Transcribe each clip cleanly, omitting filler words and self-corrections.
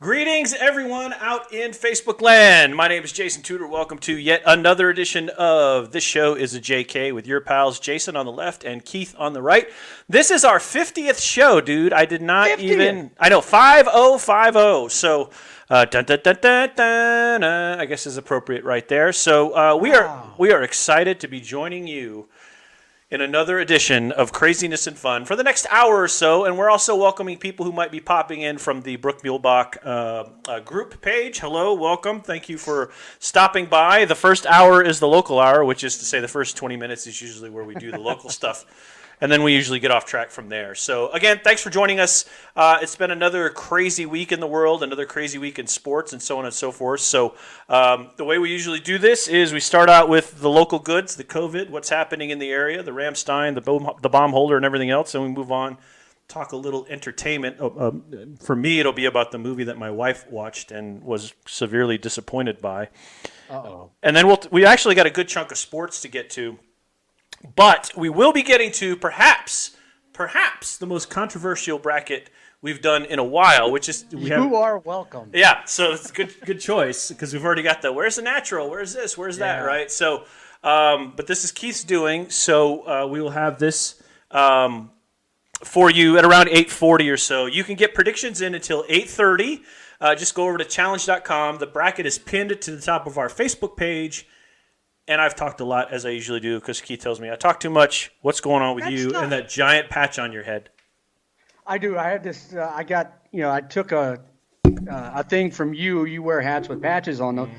Greetings, everyone out in Facebook land. My name is Jason Tudor. Welcome to yet another edition of This Show is a JK with your pals Jason on the left and Keith on the right. This is our 50th show, dude. I did not 50th. even... I know, 5050. So, dun, dun, dun, dun, dun, I guess is appropriate right there. So, we are excited to be joining you in another edition of Craziness and Fun for the next hour or so. And we're also welcoming people who might be popping in from the Brooke Muehlbach group page. Hello, welcome. Thank you for stopping by. The first hour is the local hour, which is to say the first 20 minutes is usually where we do the local stuff. And then we usually get off track from there. So, again, thanks for joining us. It's been another crazy week in the world, another crazy week in sports, and so on and so forth. So, the way we usually do this is we start out with the local goods, the COVID, what's happening in the area, the Ramstein, the bomb holder, and everything else. And we move on, talk a little entertainment. For me, it'll be about the movie that my wife watched and was severely disappointed by. Uh-oh. And then we actually got a good chunk of sports to get to. But we will be getting to perhaps the most controversial bracket we've done in a while, which is You are welcome. Yeah, so it's a good choice because we've already got the where's the natural, where's this, where's that, right? So, but this is Keith's doing, so we will have this for you at around 8:40 or so. You can get predictions in until 8:30. Just go over to challenge.com. The bracket is pinned to the top of our Facebook page. And I've talked a lot, as I usually do, because Keith tells me I talk too much. What's going on with you and that giant patch on your head? I do. I had this. I took a thing from you. You wear hats with patches on them,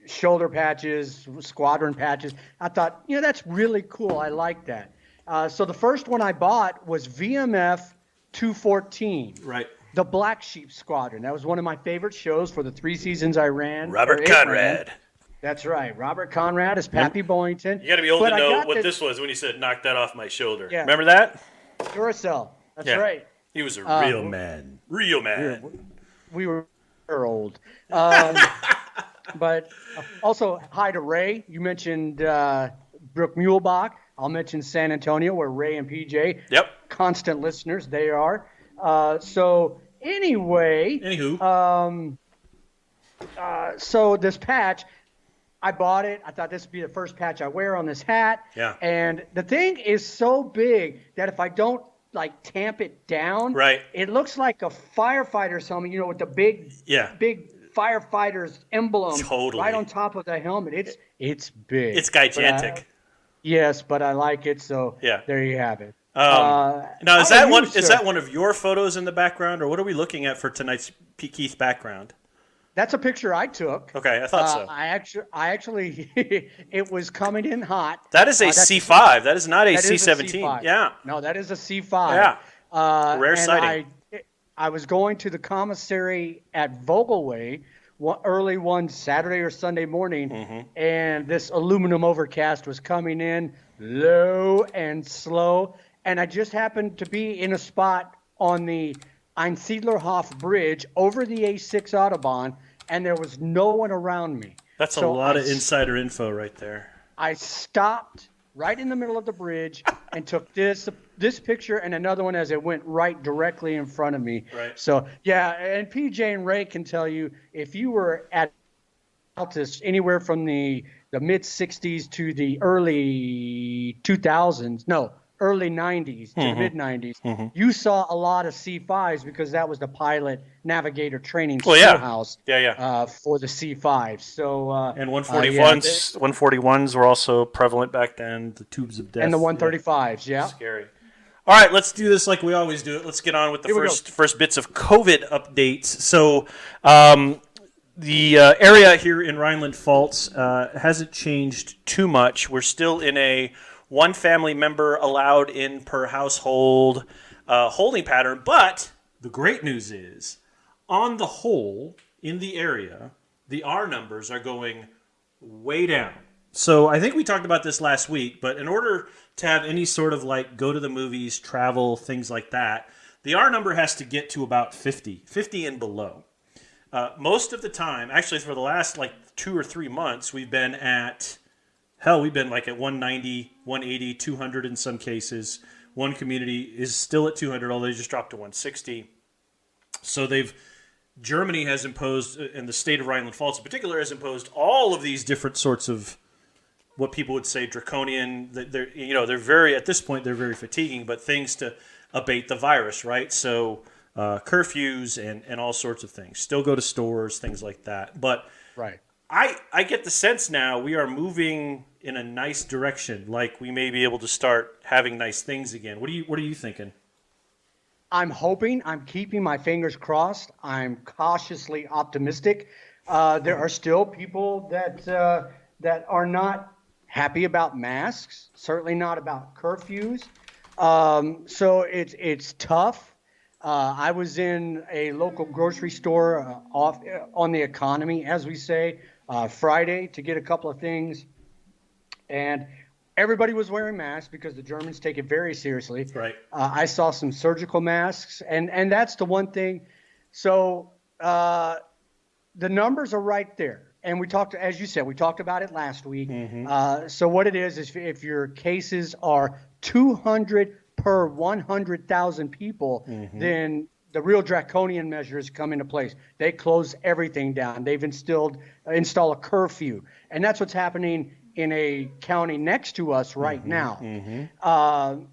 shoulder patches, squadron patches. I thought, that's really cool. I like that. So the first one I bought was VMF 214. Right. The Black Sheep Squadron. That was one of my favorite shows for the 3 seasons I ran. Robert Conrad. That's right. Robert Conrad is Pappy Bollington. You got to be old to know what this was when he said, knock that off my shoulder. Yeah. Remember that? Duracell. That's right. He was a real man. Real man. We were old. But also, hi to Ray. You mentioned Brooke Muehlbach. I'll mention San Antonio, where Ray and PJ, constant listeners, they are. So this patch, I bought it. I thought this would be the first patch I wear on this hat. Yeah. And the thing is so big that if I don't tamp it down, it looks like a firefighter's helmet, with the big firefighter's emblem right on top of the helmet. It's big. It's gigantic. Yes, but I like it, so there you have it. Now, is that one of your photos in the background, or what are we looking at for tonight's Keith background? That's a picture I took. Okay, I thought so. I actually, it was coming in hot. That is a C5. That is not a C17. Yeah. No, that is a C5. Yeah. Rare sighting. I was going to the commissary at Vogelway early one Saturday or Sunday morning, and this aluminum overcast was coming in low and slow, and I just happened to be in a spot on the Einsiedlerhof Bridge over the A6 Autobahn, and there was no one around me. That's a lot of insider info right there. I stopped right in the middle of the bridge and took this picture and another one as it went right directly in front of me. Right. So, and PJ and Ray can tell you, if you were at altitude anywhere from the mid-60s to the early 90s to the mid-90s, you saw a lot of C5s because that was the pilot navigator training schoolhouse for the C5s. So, and 141s were also prevalent back then, the tubes of death. And the 135s, Scary. All right, let's do this like we always do it. Let's get on with the first bits of COVID updates. So the area here in Rhineland Pfalz hasn't changed too much. We're still in a one family member allowed in per household holding pattern. But the great news is, on the whole, in the area, the R numbers are going way down. So I think we talked about this last week, but in order to have any sort of go to the movies, travel, things like that, the R number has to get to about 50 and below. Most of the time, actually for the last 2 or 3 months, we've been at... Hell, we've been at 190, 180, 200 in some cases. One community is still at 200, although they just dropped to 160. So Germany has imposed, and the state of Rhineland-Pfalz in particular, has imposed all of these different sorts of what people would say draconian. They're very, at this point, they're very fatiguing, but things to abate the virus, right? So curfews and all sorts of things. Still go to stores, things like that. But Right. I get the sense now we are moving in a nice direction. Like we may be able to start having nice things again. What are you thinking? I'm hoping. I'm keeping my fingers crossed. I'm cautiously optimistic. There are still people that are not happy about masks. Certainly not about curfews. So it's tough. I was in a local grocery store off on the economy, as we say, Friday to get a couple of things, and everybody was wearing masks because the Germans take it very seriously. Right. I saw some surgical masks, and that's the one thing. So the numbers are right there. And we talked, as you said, we talked about it last week. So what it is if your cases are 200 per 100,000 people, then the real draconian measures come into place. They close everything down. They've install a curfew. And that's what's happening in a county next to us right now. Up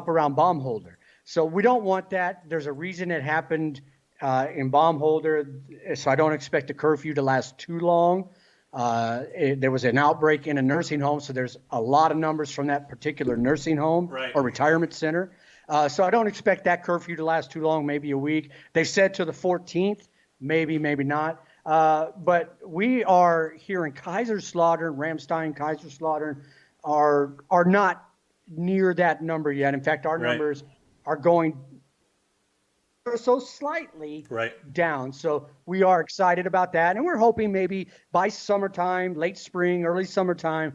around Baumholder. So we don't want that. There's a reason it happened in Baumholder, so I don't expect the curfew to last too long. There was an outbreak in a nursing home, so there's a lot of numbers from that particular nursing home or retirement center. So I don't expect that curfew to last too long, maybe a week. They said to the 14th, maybe not. But we are here in Kaiserslautern, Ramstein, Kaiserslautern are not near that number yet. In fact, our numbers are going so slightly down. So we are excited about that. And we're hoping maybe by summertime, late spring, early summertime,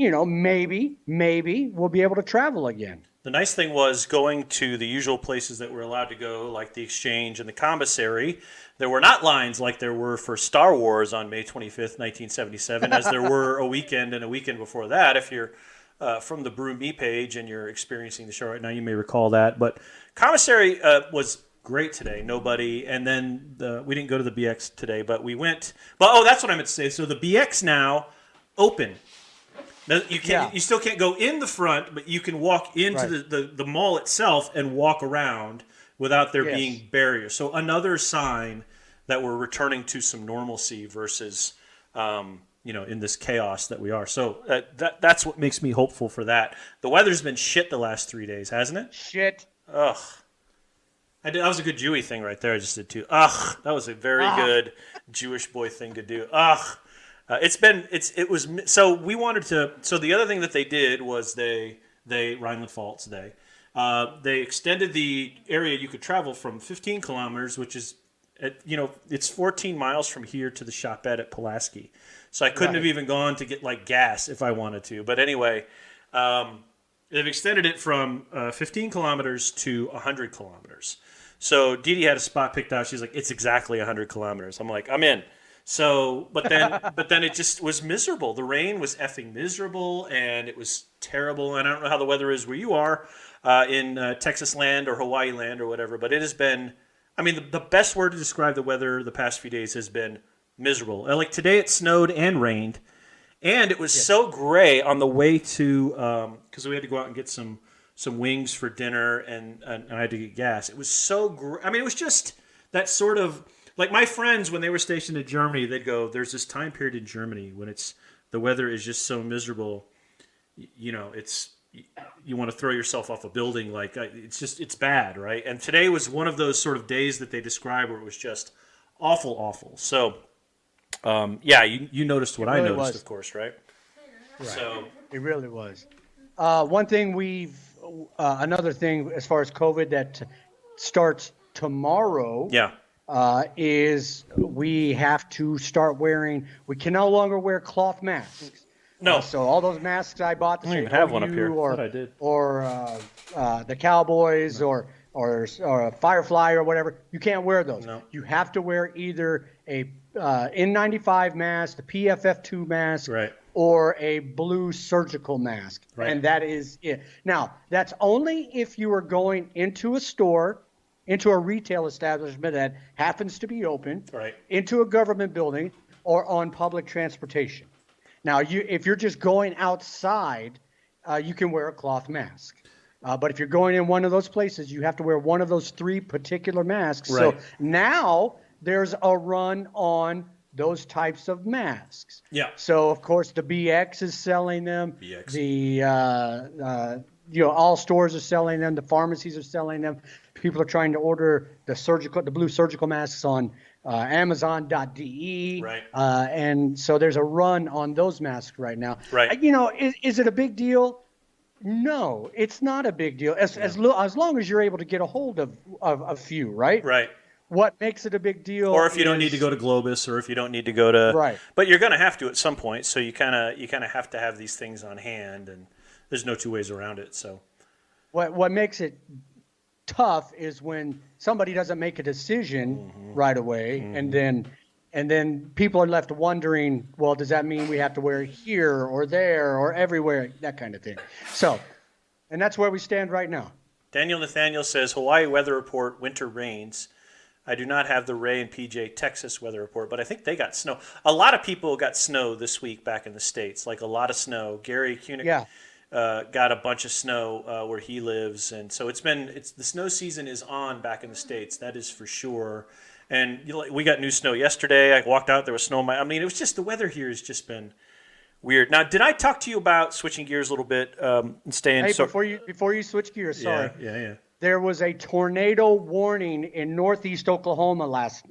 maybe we'll be able to travel again. The nice thing was going to the usual places that we're allowed to go, like the Exchange and the Commissary. There were not lines like there were for Star Wars on May 25th, 1977, as there were a weekend and a weekend before that. If you're from the Brew Me page and you're experiencing the show right now, you may recall that. But Commissary was great today. Nobody. And then we didn't go to the BX today, but we went. Well, that's what I meant to say. So the BX now open. Now, you still can't go in the front, but you can walk into the mall itself and walk around without there being barriers. So another sign that we're returning to some normalcy versus, in this chaos that we are. So that's what makes me hopeful for that. The weather's been shit the last 3 days, hasn't it? Shit. Ugh. That was a good Jewy thing right there. I just did too. Ugh. That was a very good Jewish boy thing to do. Ugh. So we wanted to. So the other thing that they did was they Rhineland-Pfalz they extended the area you could travel from 15 kilometers, which is, it's 14 miles from here to the Shopette at Pulaski. So I couldn't have even gone to get like gas if I wanted to. But anyway, they've extended it from 15 kilometers to 100 kilometers. So Dee Dee had a spot picked out. She's like, it's exactly 100 kilometers. I'm like, I'm in. So, but then it just was miserable. The rain was effing miserable, and it was terrible. And I don't know how the weather is where you are in Texas land or Hawaii land or whatever, but it has been, the best word to describe the weather the past few days has been miserable. Like today it snowed and rained, and it was so gray on the way to, because we had to go out and get some wings for dinner, and I had to get gas. It was so gray. It was just that sort of, like my friends, when they were stationed in Germany, they'd go, there's this time period in Germany when the weather is just so miserable, you want to throw yourself off a building. Like it's bad, right? And today was one of those sort of days that they describe where it was just awful. So, you noticed what I noticed, of course, right? So it really was. One thing another thing as far as COVID that starts tomorrow. Yeah. Is we have to start wearing. We can no longer wear cloth masks. No. So all those masks I bought, I don't even have one up here. Or, I did. Or the Cowboys, or Firefly or whatever. You can't wear those. No. You have to wear either a N95 mask, the PFF2 mask, or a blue surgical mask, and that is it. Now that's only if you are going into a store into a retail establishment that happens to be open, Right. into a government building, or on public transportation. Now, if you're just going outside, you can wear a cloth mask. But if you're going in one of those places, you have to wear one of those 3 particular masks. Right. So now there's a run on those types of masks. Yeah. So, of course, the BX is selling them. BX. The all stores are selling them. The pharmacies are selling them. People are trying to order the blue surgical masks on Amazon.de. Right. And so there's a run on those masks right now. Right. Is it a big deal? No, it's not a big deal. As long as you're able to get a hold of a few, right? Right. What makes it a big deal? Or if you don't need to go to Globus, or if you don't need to go to right, but you're going to have to at some point. So you kind of have to have these things on hand, and there's no two ways around it. So what makes it tough is when somebody doesn't make a decision right away, and then people are left wondering, well, does that mean we have to wear it here or there or everywhere, that kind of thing. So, and that's where we stand right now. Daniel Nathaniel says, Hawaii weather report, winter rains. I do not have the Ray and PJ Texas weather report, but I think they got snow. A lot of people got snow this week back in the States, like a lot of snow. Gary Kunick got a bunch of snow where he lives. And so the snow season is on back in the States. That is for sure. And we got new snow yesterday. I walked out, there was snow. It was just, the weather here has just been weird. Now, did I talk to you about switching gears a little bit and staying? Hey, before you switch gears, sorry. Yeah. There was a tornado warning in northeast Oklahoma last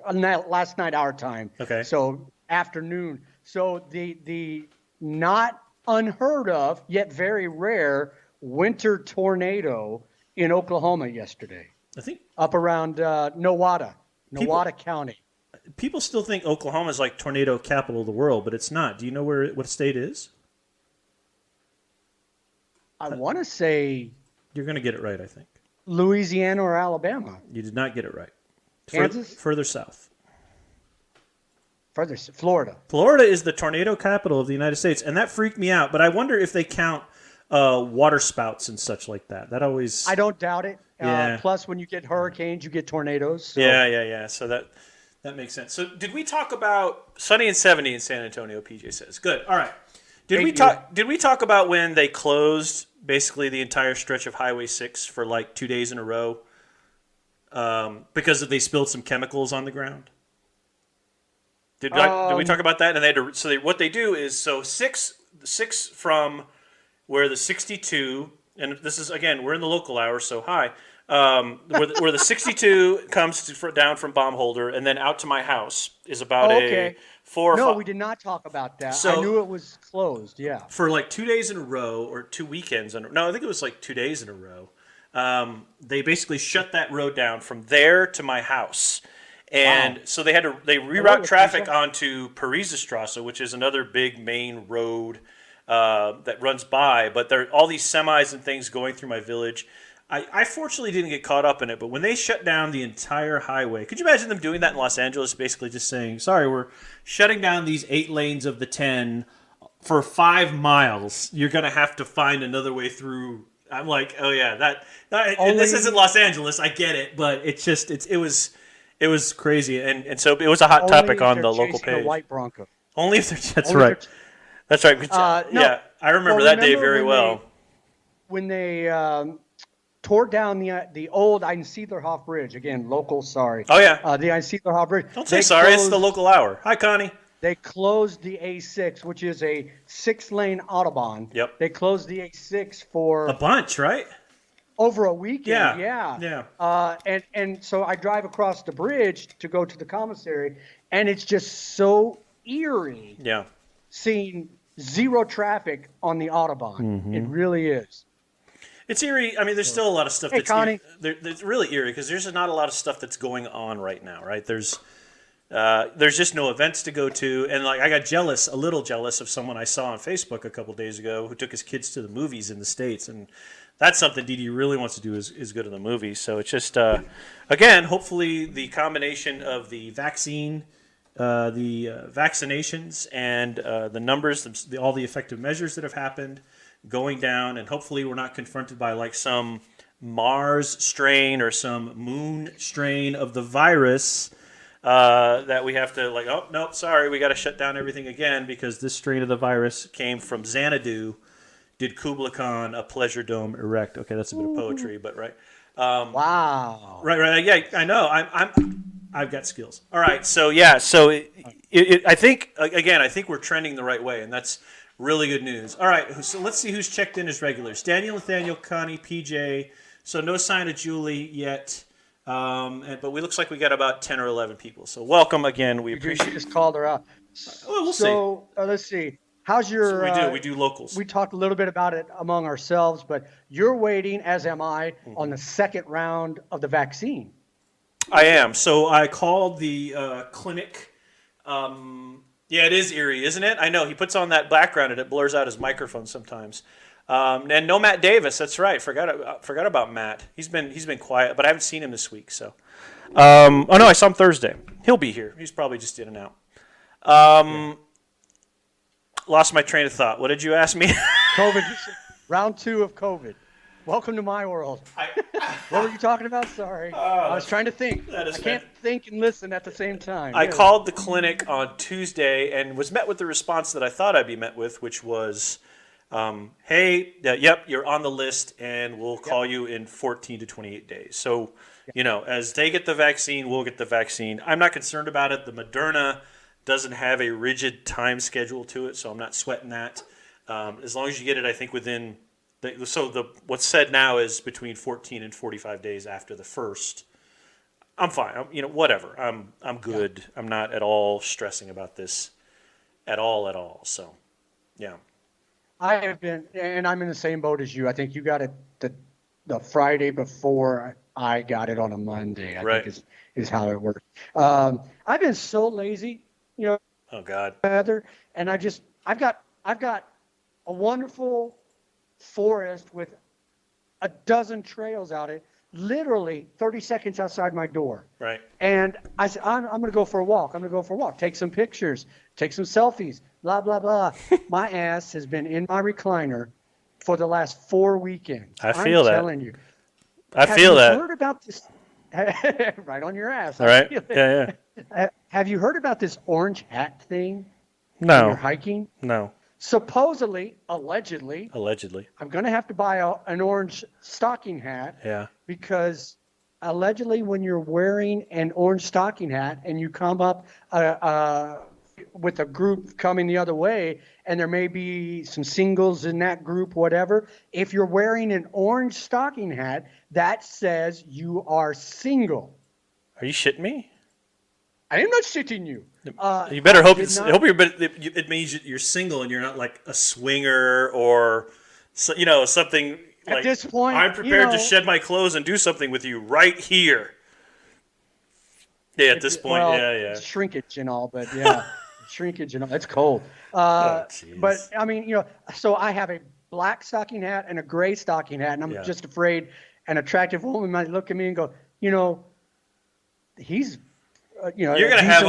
night, our time. Okay. So afternoon. So the not unheard of yet very rare winter tornado in Oklahoma yesterday. I think up around Nowata County. People still think Oklahoma is like tornado capital of the world, but it's not. Do you know what state it is? I want to say you're going to get it right. I think Louisiana or Alabama. You did not get it right. Kansas? Further south. Florida. Florida is the tornado capital of the United States, and that freaked me out. But I wonder if they count water spouts and such like that. That always. I don't doubt it. Yeah. Plus, when you get hurricanes, you get tornadoes. So. Yeah. So that makes sense. So did we talk about sunny and 70 in San Antonio? PJ says. Good. All right. Did we talk about when they closed basically the entire stretch of Highway 6 for like 2 days in a row because they spilled some chemicals on the ground? Did we talk about that? And they had to, what they do is six from where the 62, and this is again we're in the local hour, so hi, where the 62 comes down from Baumholder and then out to my house is about a 4 or 5. No, we did not talk about that. So, I knew it was closed. Yeah, for like 2 days in a row or 2 weekends. I think it was like 2 days in a row. They basically shut that road down from there to my house. And so they reroute traffic onto Pariserstrasse, which is another big main road that runs by. But there are all these semis and things going through my village. I fortunately didn't get caught up in it, but when they shut down the entire highway, could you imagine them doing that in Los Angeles, basically just saying, sorry, we're shutting down these 8 lanes of the 10 for 5 miles. You're going to have to find another way through. I'm like, oh, yeah, this isn't Los Angeles. I get it, but it's just, it was crazy, and so it was a hot topic on the local page. A white Bronco. Only if they're. That's right. That's right. Yeah, I remember that day very well. When they tore down the old Einsiedlerhof Bridge, again, local. Sorry. Oh yeah. The Einsiedlerhof Bridge. Don't say sorry. It's the local hour. Hi, Connie. They closed the A6, which is a 6-lane autobahn. Yep. They closed the A6 for a bunch, right? Over a weekend, yeah. And so I drive across the bridge to go to the commissary, and it's just so eerie. Yeah. Seeing zero traffic on the Autobahn. Mm-hmm. It really is. It's eerie. I mean, there's still a lot of stuff that's Connie. It's really eerie because there's not a lot of stuff that's going on right now, right? There's just no events to go to, and like I got a little jealous of someone I saw on Facebook a couple days ago who took his kids to the movies in the States, and that's something Didi really wants to do is go to the movies. So it's just, again, hopefully the combination of the vaccine, the vaccinations, and the numbers, all the effective measures that have happened going down, and hopefully we're not confronted by like some Mars strain or some moon strain of the virus that we have to like, oh, nope, sorry, we got to shut down everything again because this strain of the virus came from Xanadu. Did Kubla Khan a pleasure dome erect? Okay, that's a bit of poetry, but right. Wow. Right. Yeah, I know. I've got skills. All right. So yeah. So I think again, I think we're trending the right way, and that's really good news. All right. So let's see who's checked in as regulars. Daniel, Nathaniel, Connie, PJ. So no sign of Julie yet. But we looks like we got about 10 or 11 people. So welcome again. We appreciate. You just called her out. Well, we'll see. Let's see. How's your? We do locals. We talked a little bit about it among ourselves, but you're waiting, as am I, on the second round of the vaccine. I am. So I called the clinic. Yeah, it is eerie, isn't it? I know. He puts on that background and it blurs out his microphone sometimes. And no Matt Davis. That's right. Forgot about Matt. He's been quiet, but I haven't seen him this week. So, oh no, I saw him Thursday. He'll be here. He's probably just in and out. Lost my train of thought. What did you ask me? COVID. Round 2 of COVID. Welcome to my world. What were you talking about? Sorry. I was trying to think. I can't think and listen at the same time. I called the clinic on Tuesday and was met with the response that I thought I'd be met with, which was, hey, yep, you're on the list, and we'll call you in 14 to 28 days. So, as they get the vaccine, we'll get the vaccine. I'm not concerned about it. The Moderna doesn't have a rigid time schedule to it, so I'm not sweating that. As long as you get it, I think within what's said now is between 14 and 45 days after the first. I'm fine. Whatever. I'm good. Yeah. I'm not at all stressing about this at all. So, yeah. I have been, and I'm in the same boat as you. I think you got it the Friday before I got it on a Monday. I think is how it works. I've been so lazy. Oh God. Heather, and I've got a wonderful forest with a dozen trails out it, literally 30 seconds outside my door. Right. And I said, I'm going to go for a walk. Take some pictures, take some selfies, blah, blah, blah. My ass has been in my recliner for the last 4 weekends. I'm telling you. I feel that. Have you heard about this? Right on your ass. All right. Yeah. Have you heard about this orange hat thing? No. When you're hiking? No. Supposedly, allegedly, I'm going to have to buy an orange stocking hat. Yeah. Because allegedly, when you're wearing an orange stocking hat and you come up with a group coming the other way, and there may be some singles in that group, whatever, if you're wearing an orange stocking hat, that says you are single. Are you shitting me? I am not shitting you. You better hope it means you're single and you're not like a swinger or something. At this point, I'm prepared to shed my clothes and do something with you right here. Yeah, at this point, It's shrinkage and all, but shrinkage and all. It's cold. But I mean, so I have a black stocking hat and a gray stocking hat, and I'm just afraid an attractive woman might look at me and go, he's. You're gonna have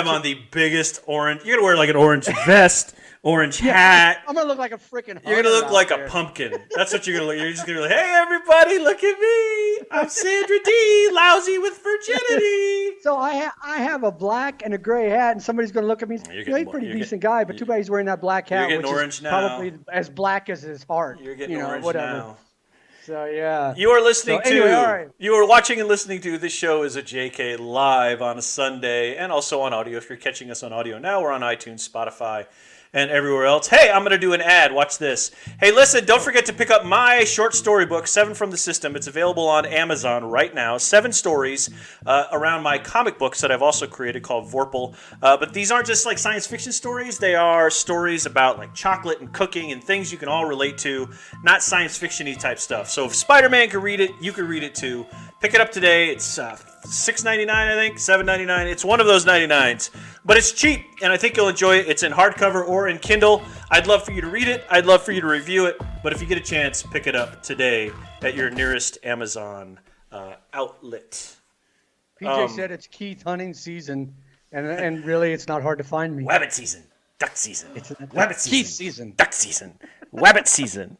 on the biggest orange. You're gonna wear like an orange vest, orange hat. I'm gonna look like a freaking. You're gonna look like a pumpkin. That's what you're gonna look. You're just gonna be like, hey everybody, look at me. I'm Sandra D, lousy with virginity. So I have a black and a gray hat, and somebody's gonna look at me. He's a pretty decent guy, but too bad he's wearing that black hat, which is probably as black as his heart. You're getting orange now. So yeah. You are listening You are watching and listening to this show is a JK live on a Sunday and also on audio. If you're catching us on audio now, we're on iTunes, Spotify, and everywhere else. Hey, I'm going to do an ad. Watch this. Hey, listen, don't forget to pick up my short story book, 7 from the System. It's available on Amazon right now. 7 stories around my comic books that I've also created called Vorpal. But these aren't just like science fiction stories. They are stories about like chocolate and cooking and things you can all relate to, not science fiction-y type stuff. So if Spider-Man can read it, you can read it too. Pick it up today. It's $6.99, I think, $7.99. It's one of those 99s. But it's cheap, and I think you'll enjoy it. It's in hardcover or in Kindle. I'd love for you to read it. I'd love for you to review it. But if you get a chance, pick it up today at your nearest Amazon outlet. PJ said it's Keith hunting season, and really it's not hard to find me. Wabbit season. Duck season. Wabbit season. Keith season. Duck season. Wabbit season.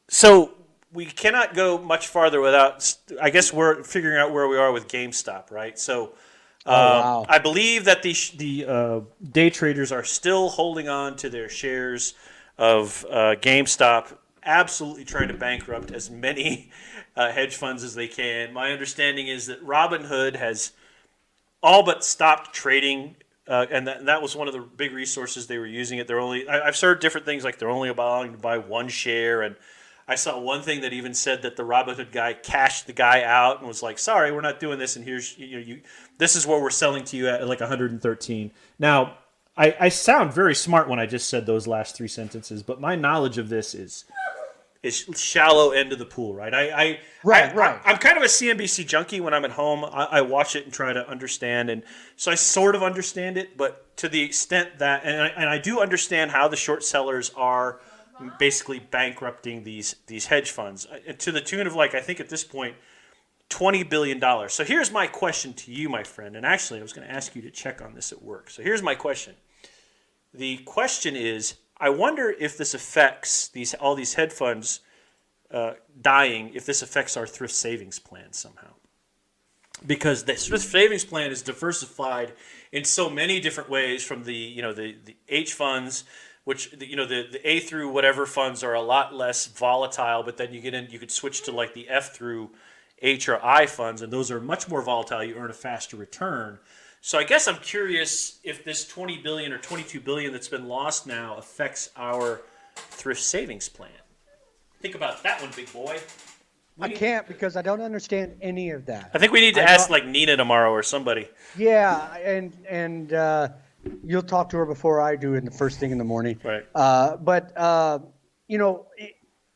So we cannot go much farther without. I guess we're figuring out where we are with GameStop, right? So. Wow. I believe that the day traders are still holding on to their shares of GameStop, absolutely trying to bankrupt as many hedge funds as they can. My understanding is that Robinhood has all but stopped trading, and that was one of the big resources they were using it. I've heard different things like they're only allowing to buy one share, and I saw one thing that even said that the Robinhood guy cashed the guy out and was like, "Sorry, we're not doing this, and here's this is what we're selling to you at like 113." Now, I sound very smart when I just said those last three sentences, but my knowledge of this is shallow end of the pool, right? I'm kind of a CNBC junkie when I'm at home. I watch it and try to understand, and so I sort of understand it, but to the extent that, and I do understand how the short sellers are basically bankrupting these hedge funds to the tune of, like, I think at this point, $20 billion. So here's my question to you, my friend. And actually, I was going to ask you to check on this at work. So here's my question. The question is, I wonder if this affects all these hedge funds dying, if this affects our thrift savings plan somehow. Because the thrift savings plan is diversified in so many different ways, from the H funds, which the A through whatever funds are a lot less volatile, but then you could switch to like the F through H or I funds, and those are much more volatile. You earn a faster return. So I guess I'm curious if this 20 billion or 22 billion that's been lost now affects our thrift savings plan. Think about that one, big boy. I can't, because I don't understand any of that. I think we need to ask like Nina tomorrow or somebody. Yeah, and you'll talk to her before I do in the first thing in the morning. Right.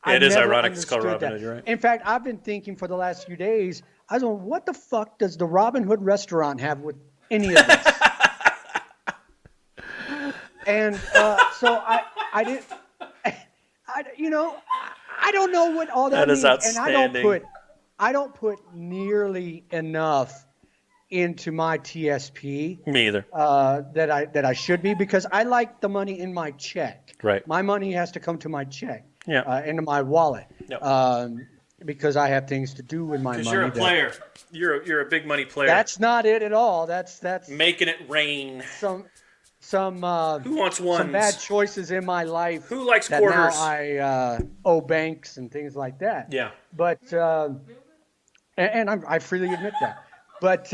It is ironic it's called Robinhood, you're right. In fact, I've been thinking for the last few days, I was going, what the fuck does the Robinhood restaurant have with any of this? And so I didn't, I don't know what all that means. That is outstanding. And I don't put nearly enough into my TSP. Me either. That I should be, because I like the money in my check. Right. My money has to come to my check. Yeah. Into my wallet. Yep. Because I have things to do with my money. Because you're a player. You're a big money player. That's not it at all. That's making it rain. Some who wants ones? Some bad choices in my life. Who likes that quarters? Now I owe banks and things like that. Yeah. But I freely admit that. But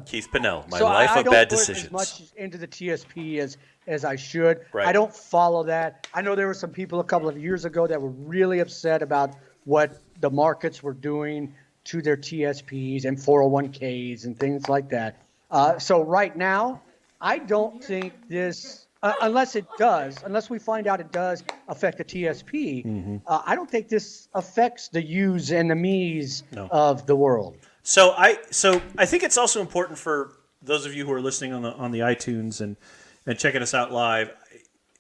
Keith Pinnell, my so life I of bad don't put decisions. as much into the TSP as I should. Right. I don't follow that. I know there were some people a couple of years ago that were really upset about what the markets were doing to their TSPs and 401ks and things like that. So right now, I don't think this, unless we find out it does affect the TSP, I don't think this affects the yous and the me's of the world. So I think it's also important for those of you who are listening on the iTunes and checking us out live.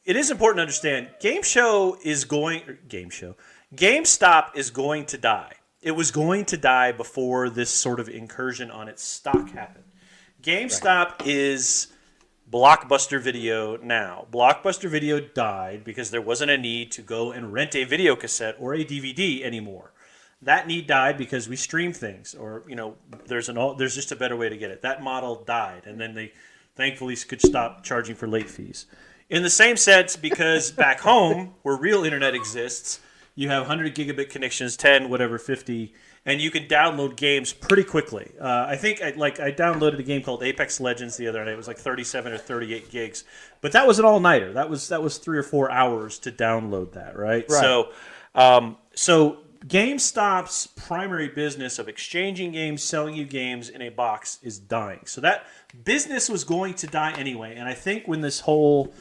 It is important to understand GameStop is going to die. It was going to die before this sort of incursion on its stock happened. GameStop is Blockbuster Video now. Blockbuster Video died because there wasn't a need to go and rent a video cassette or a DVD anymore. That need died because we stream things, or there's just a better way to get it. That model died, and then they thankfully could stop charging for late fees. In the same sense, because back home where real internet exists, you have 100 gigabit connections, 10, whatever, 50, and you can download games pretty quickly. I think I downloaded a game called Apex Legends the other night. It was like 37 or 38 gigs, but that was an all-nighter. That was 3 or 4 hours to download that, right? So GameStop's primary business of exchanging games, selling you games in a box is dying. So that business was going to die anyway. And I think when this whole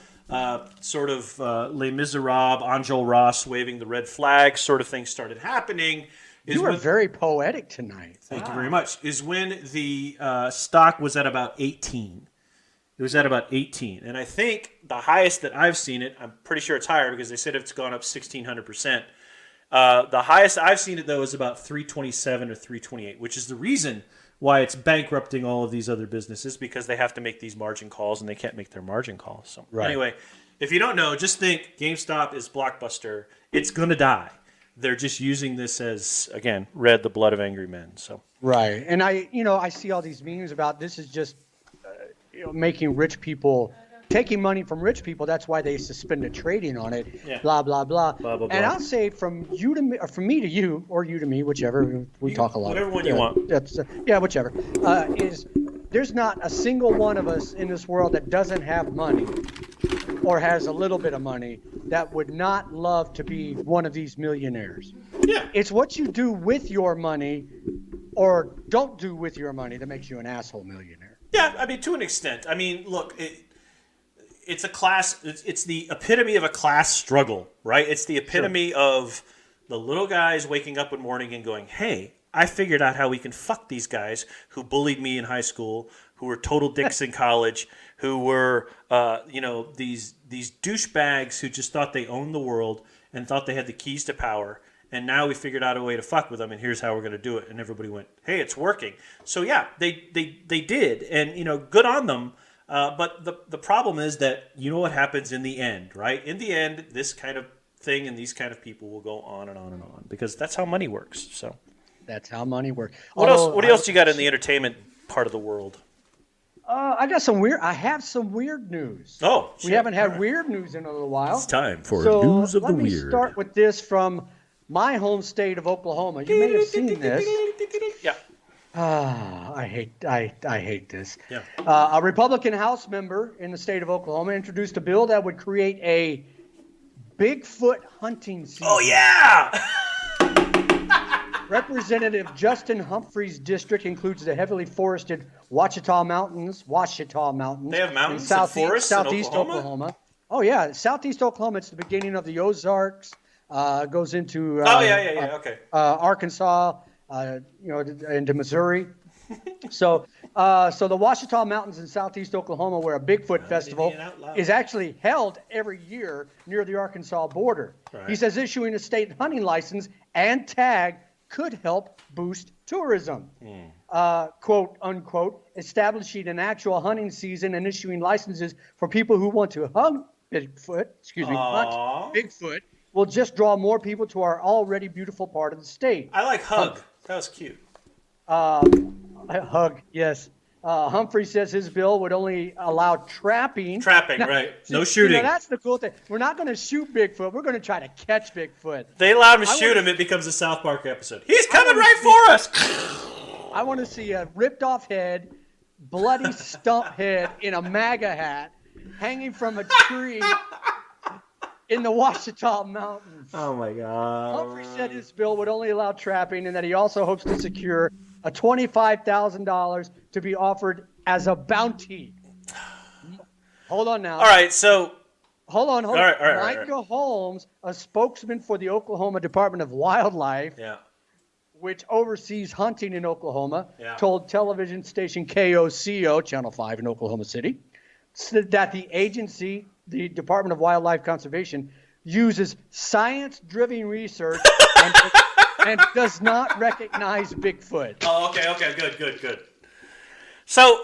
sort of Les Miserables, Enjolras Ross waving the red flag sort of thing started happening. You were very poetic tonight. Thank you very much. Is when the stock was at about 18. It was at about 18. And I think the highest that I've seen it, I'm pretty sure it's higher because they said it's gone up 1,600%. The highest I've seen it, though, is about 327 or 328, which is the reason why it's bankrupting all of these other businesses, because they have to make these margin calls and they can't make their margin calls. So Anyway, if you don't know, just think GameStop is Blockbuster. It's going to die. they're just using this as, again, red, the blood of angry men. So Right. And I see all these memes about this is just making rich people, taking money from rich people. That's why they suspended trading on it. Yeah. Blah, blah, blah. Blah, blah, And blah. I'll say from you to me, or from me to you, or you to me, whichever. We talk a lot. Whatever one you want. That's whichever. Is there's not a single one of us in this world that doesn't have money or has a little bit of money that would not love to be one of these millionaires. Yeah. It's what you do with your money or don't do with your money that makes you an asshole millionaire. Yeah, I mean, to an extent. I mean, look, it's a class. It's the epitome of a class struggle, right? It's the epitome of the little guys waking up one morning and going, "Hey, I figured out how we can fuck these guys who bullied me in high school, who were total dicks in college, who were, these douchebags who just thought they owned the world and thought they had the keys to power." And now we figured out a way to fuck with them, and here's how we're going to do it. And everybody went, "Hey, it's working." So yeah, they did, and good on them. But the problem is that you know what happens in the end, right? In the end, this kind of thing and these kind of people will go on and on and on because that's how money works. So that's how money works. What else you got in the entertainment part of the world? I got some weird. I have some weird news. Oh, shit. We haven't had weird news in a little while. It's time for news of the weird. Let me start with this from my home state of Oklahoma. You may have seen this. Yeah. I hate this. Yeah. A Republican House member in the state of Oklahoma introduced a bill that would create a Bigfoot hunting season. Oh yeah. Representative Justin Humphrey's district includes the heavily forested Ouachita Mountains. They have mountains in and forests southeast in Oklahoma? Oh yeah, southeast Oklahoma. It's the beginning of the Ozarks. Goes into Okay. Arkansas, into Missouri. So the Ouachita Mountains in southeast Oklahoma, where a Bigfoot festival is actually held every year near the Arkansas border. Right. He says issuing a state hunting license and tag could help boost tourism. Quote unquote, establishing an actual hunting season and issuing licenses for people who want to hunt Bigfoot will just draw more people to our already beautiful part of the state. I like hug. That was cute. Hug, yes. Humphrey says his bill would only allow trapping. Right. No shooting. That's the cool thing. We're not going to shoot Bigfoot. We're going to try to catch Bigfoot. They allowed him to shoot him. It becomes a South Park episode. He's coming right for us. I want to see a ripped off head, bloody stump head in a MAGA hat hanging from a tree in the Ouachita Mountains. Oh, my God. Humphrey said his bill would only allow trapping and that he also hopes to secure a $25,000 to be offered as a bounty. Hold on now. All right, so... Hold on. All right. Micah Holmes, a spokesman for the Oklahoma Department of Wildlife, which oversees hunting in Oklahoma, told television station KOCO, Channel 5 in Oklahoma City, said that the agency, the Department of Wildlife Conservation, uses science-driven research and does not recognize Bigfoot. Oh, okay, good. So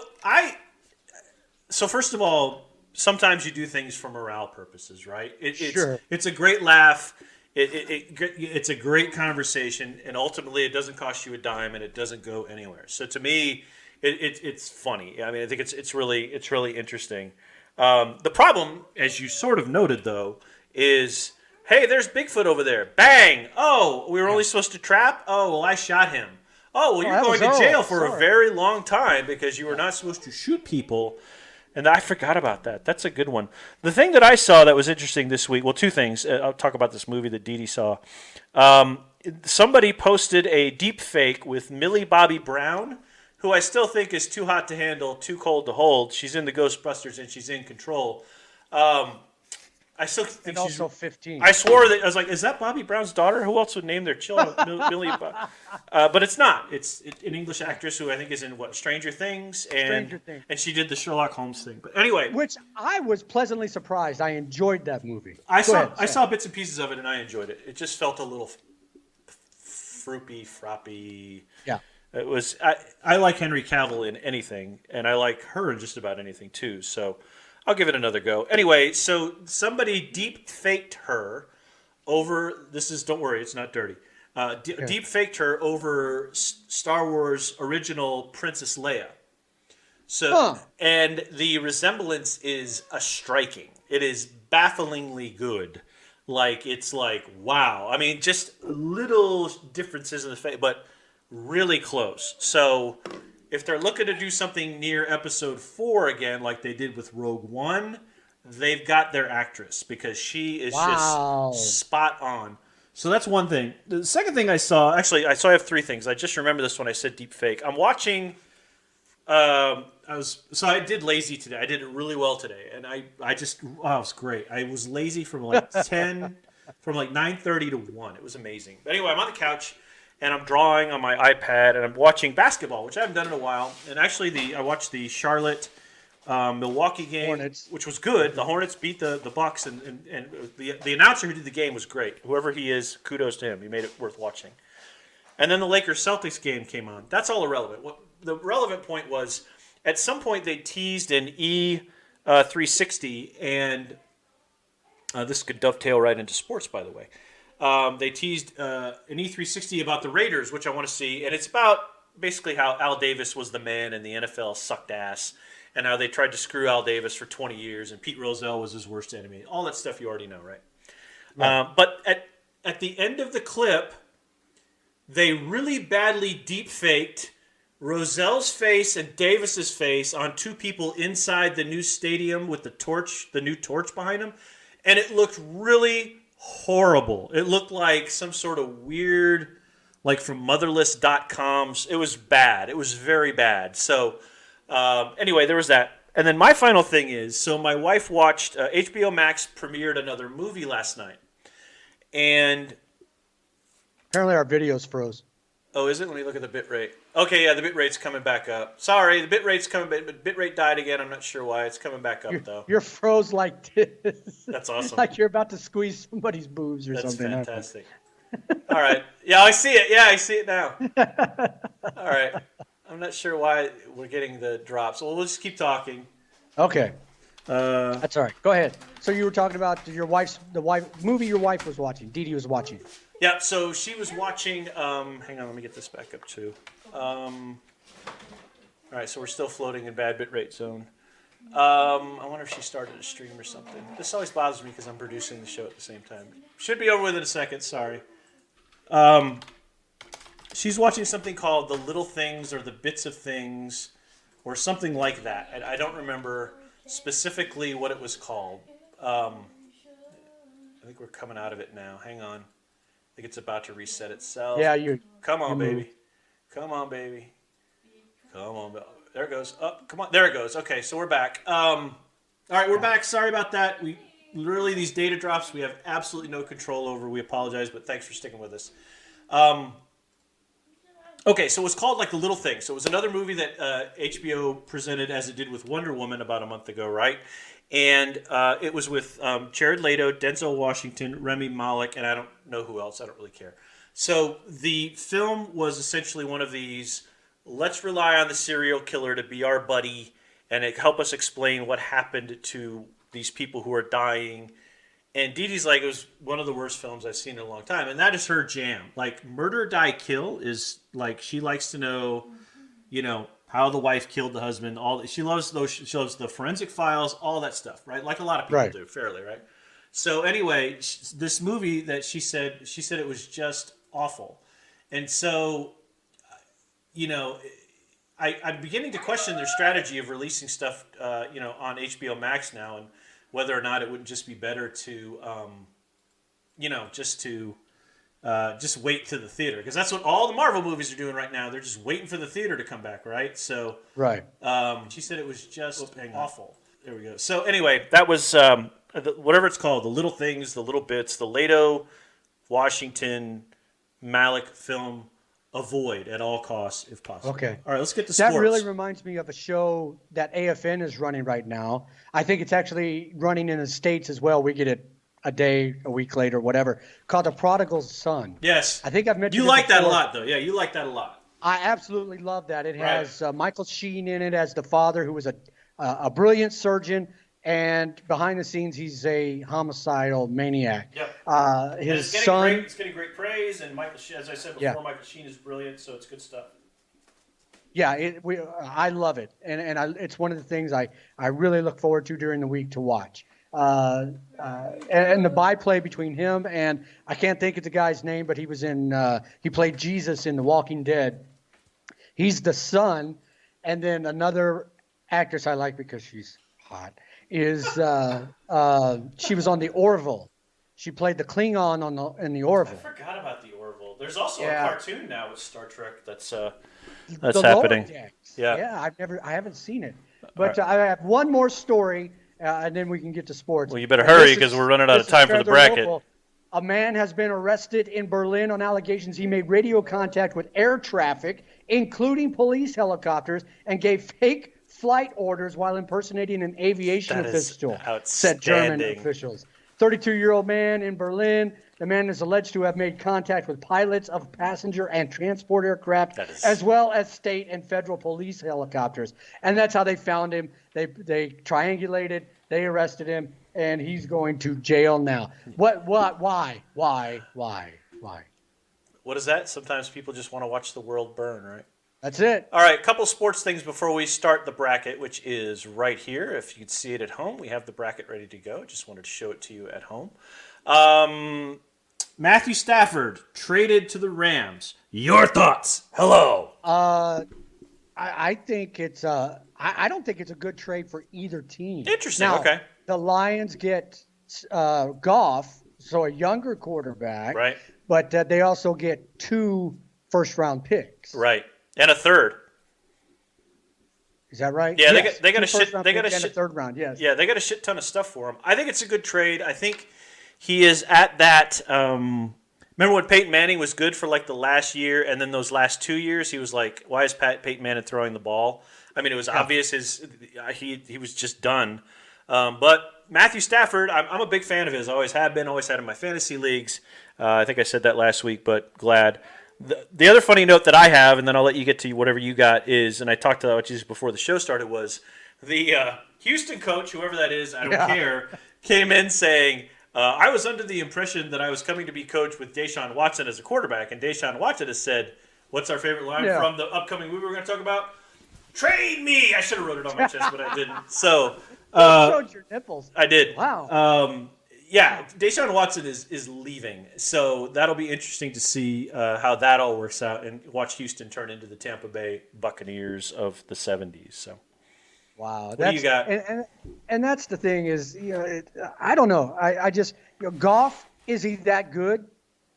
first of all, sometimes you do things for morale purposes, right? Sure. It's a great laugh. It's a great conversation, and ultimately it doesn't cost you a dime, and it doesn't go anywhere. So to me, it's funny. I mean, I think it's really interesting. The problem, as you sort of noted, though, is, hey, there's Bigfoot over there. Bang! Oh, we were only supposed to trap? Oh, well, I shot him. Oh, well, you're going to jail for a very long time because you were not supposed to shoot people. And I forgot about that. That's a good one. The thing that I saw that was interesting this week, well, two things. I'll talk about this movie that Dee Dee saw. Somebody posted a deep fake with Millie Bobby Brown, who I still think is too hot to handle, too cold to hold. She's in the Ghostbusters and she's in Control. I still think and also 15. I swore that I was like, is that Bobby Brown's daughter? Who else would name their children Millie? But it's not. It's an English actress who I think is in Stranger Things, and she did the Sherlock Holmes thing. But anyway, which I was pleasantly surprised. I enjoyed that movie. I saw bits and pieces of it, and I enjoyed it. It just felt a little froppy. Yeah. It was. I like Henry Cavill in anything, and I like her in just about anything too. So I'll give it another go. Anyway, so somebody deep faked her over. This is don't worry, it's not dirty. Okay. Deep faked her over Star Wars original Princess Leia. So Huh. and the resemblance is striking. It is bafflingly good. Like it's like wow. I mean, just little differences in the face, but really close. So if they're looking to do something near Episode 4 again, like they did with Rogue One, they've got their actress because she is just Wow. spot on. So that's one thing. The second thing I saw, actually, I have three things. I just remember this when I said deep fake. I'm watching. I did lazy today. I did it really well today, and I just it was great. I was lazy from like 10, from like 9:30 to 1. It was amazing. But anyway, I'm on the couch and I'm drawing on my iPad and I'm watching basketball, which I haven't done in a while. And actually, I watched the Charlotte Milwaukee game, Hornets. which was good. The Hornets beat the Bucks, and the announcer who did the game was great. Whoever he is, kudos to him. He made it worth watching. And then the Lakers Celtics game came on. That's all irrelevant. What the relevant point was, at some point they teased an E360, and this could dovetail right into sports, by the way. They teased an E360 about the Raiders, which I want to see, and it's about basically how Al Davis was the man and the NFL sucked ass, and how they tried to screw Al Davis for 20 years, and Pete Rozelle was his worst enemy. All that stuff you already know, right? But at the end of the clip, they really badly deep faked Rozelle's face and Davis's face on two people inside the new stadium with the new torch behind them, and it looked really horrible. It looked like some sort of weird, like from motherless.coms. It was bad. It was very bad. So anyway, there was that. And then my final thing is, so my wife watched HBO Max premiered another movie last night, and Apparently our videos froze. oh, is it? Let me look at the bit rate. Okay, yeah, the bit rate's coming back up. Sorry, the bit rate's coming back, but bit rate died again. I'm not sure why. It's coming back up, though. You're froze like this. That's awesome. Like you're about to squeeze somebody's boobs or something. That's fantastic. All right. Yeah, I see it. Yeah, I see it now. All right. I'm not sure why we're getting the drops. Well, we'll just keep talking. Okay. That's all right. Go ahead. So you were talking about the movie your wife was watching. Dee Dee was watching. Yeah, so she was watching. Hang on, let me get this back up too. All right, so we're still floating in bad bitrate zone. I wonder if she started a stream or something. This always bothers me because I'm producing the show at the same time. Should be over within a second. Sorry. She's watching something called The Little Things or The Bits of Things or something like that. And I don't remember specifically what it was called. I think we're coming out of it now. Hang on. I think it's about to reset itself. Yeah, you. Come on, baby. Come on, baby. Come on. There it goes. Oh, come on. There it goes. Okay, so we're back. All right, we're back. Sorry about that. We literally, these data drops we have absolutely no control over. We apologize, but thanks for sticking with us. Okay, so it was called like The Little Thing. So it was another movie that HBO presented as it did with Wonder Woman about a month ago, right? And it was with Jared Leto, Denzel Washington, Rami Malek, and I don't know who else. I don't really care. So the film was essentially one of these, let's rely on the serial killer to be our buddy and help us explain what happened to these people who are dying. And Dee Dee's like, it was one of the worst films I've seen in a long time. And that is her jam. Like, Murder, Die, Kill is like, she likes to know, how the wife killed the husband. She loves those. She loves the forensic files, all that stuff, right? Like a lot of people do, fairly, right? So anyway, this movie that she said it was just awful. And so, I'm beginning to question their strategy of releasing stuff, on HBO Max now, and whether or not it wouldn't just be better to, just wait to the theater, because that's what all the Marvel movies are doing right now. They're just waiting for the theater to come back, right? So, right. She said it was just awful. There we go. So anyway, that was whatever it's called, The Little Things, The Little Bits, the Leto, Washington, Malik film. Avoid at all costs if possible. Okay. All right, let's get to sports. That really reminds me of a show that AFN is running right now. I think it's actually running in the States as well. We get it a day, a week later, whatever, called The Prodigal Son. Yes. I think I've mentioned you it like before. that a lot, though. Yeah, you like that a lot. I absolutely love that. It has Michael Sheen in it as the father, who was a brilliant surgeon, and behind the scenes, he's a homicidal maniac. Yep. His son. It's getting great praise, and as I said before, Michael Sheen is brilliant, so it's good stuff. Yeah, I love it, and it's one of the things I really look forward to during the week to watch. And the byplay between him and I can't think of the guy's name, but he was he played Jesus in The Walking Dead. He's the son, and then another actress I like because she's hot is she was on the Orville. She played the Klingon in the Orville. I forgot about the Orville. There's also a cartoon now with Star Trek that's happening. Yeah, I haven't seen it, but I have one more story, and then we can get to sports. Well, you better hurry because we're running out of time for the bracket. Local. A man has been arrested in Berlin on allegations he made radio contact with air traffic, including police helicopters, and gave fake flight orders while impersonating an aviation official, said German officials. 32-year-old man in Berlin. The man is alleged to have made contact with pilots of passenger and transport aircraft, as well as state and federal police helicopters. And that's how they found him. They triangulated. They arrested him, and he's going to jail now. Why? What is that? Sometimes people just want to watch the world burn, right? That's it. All right, a couple sports things before we start the bracket, which is right here. If you'd see it at home, we have the bracket ready to go. Just wanted to show it to you at home. Matthew Stafford traded to the Rams. Your thoughts? Hello. I think it's I don't think it's a good trade for either team. Interesting. Now, okay. The Lions get Goff, so a younger quarterback. Right. But they also get 2 first-round picks. Right. And a third. Is that right? Yeah, yes. they got a third round. Yes. Yeah, they got a shit ton of stuff for him. I think it's a good trade. I think he is at that. Remember when Peyton Manning was good for like the last year, and then those last 2 years, he was like, "Why is Peyton Manning throwing the ball?" I mean, it was obvious he was just done. But Matthew Stafford, I'm a big fan of his. Always have been. Always had in my fantasy leagues. I think I said that last week, but glad. The other funny note that I have, and then I'll let you get to whatever you got, is, and I talked about you before the show started, was the Houston coach, whoever that is, I don't care, came in saying, I was under the impression that I was coming to be coached with Deshaun Watson as a quarterback, and Deshaun Watson has said, what's our favorite line from the upcoming movie we're going to talk about? Trade me! I should have wrote it on my chest, but I didn't. So you showed your nipples. I did. Wow. Yeah, Deshaun Watson is leaving, so that'll be interesting to see how that all works out and watch Houston turn into the Tampa Bay Buccaneers of the 70s. So, wow, what do you got? And that's the thing is, I don't know. I just Goff, is he that good?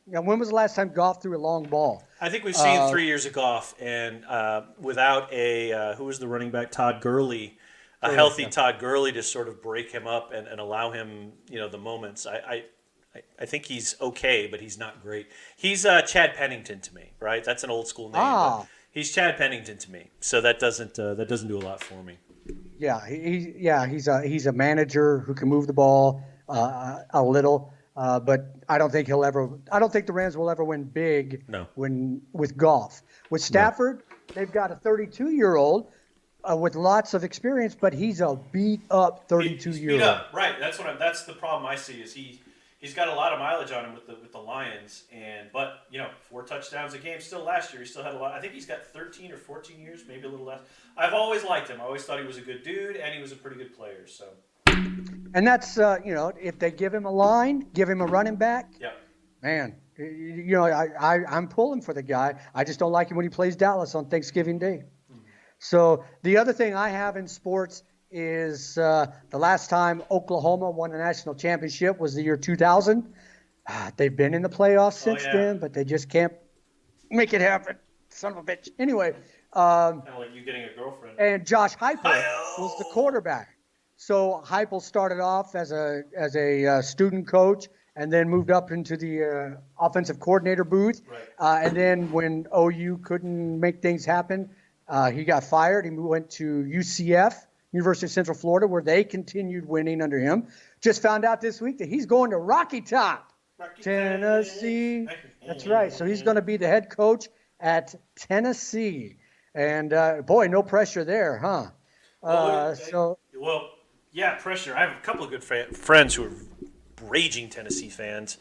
When was the last time Goff threw a long ball? I think we've seen 3 years of Goff, and without who was the running back, Todd Gurley. A healthy Todd Gurley to sort of break him up and allow him, the moments. I think he's okay, but he's not great. He's Chad Pennington to me, right? That's an old school name. But he's Chad Pennington to me, so that doesn't do a lot for me. Yeah, he's a manager who can move the ball a little, but I don't think the Rams will ever win big. No. With Goff. With Stafford, they've got a 32-year-old. With lots of experience, but he's a beat up 32-year-old. Beat up, right? That's the problem I see is he's got a lot of mileage on him with the Lions, but 4 touchdowns a game still last year. He still had a lot. I think he's got 13 or 14 years, maybe a little less. I've always liked him. I always thought he was a good dude, and he was a pretty good player. So, and that's if they give him a line, give him a running back. Yeah, man. I'm pulling for the guy. I just don't like him when he plays Dallas on Thanksgiving Day. So the other thing I have in sports is the last time Oklahoma won a national championship was the year 2000. They've been in the playoffs since then, but they just can't make it happen. Son of a bitch. Anyway. Kind of like you getting a girlfriend. And Josh Heupel was the quarterback. So Heupel started off as a student coach and then moved up into the offensive coordinator booth. Right. And then when OU couldn't make things happen, he got fired. He went to UCF, University of Central Florida, where they continued winning under him. Just found out this week that he's going to Rocky Top, Tennessee. That's right. So he's going to be the head coach at Tennessee. And, boy, no pressure there, huh? Yeah, pressure. I have a couple of good friends who are raging Tennessee fans.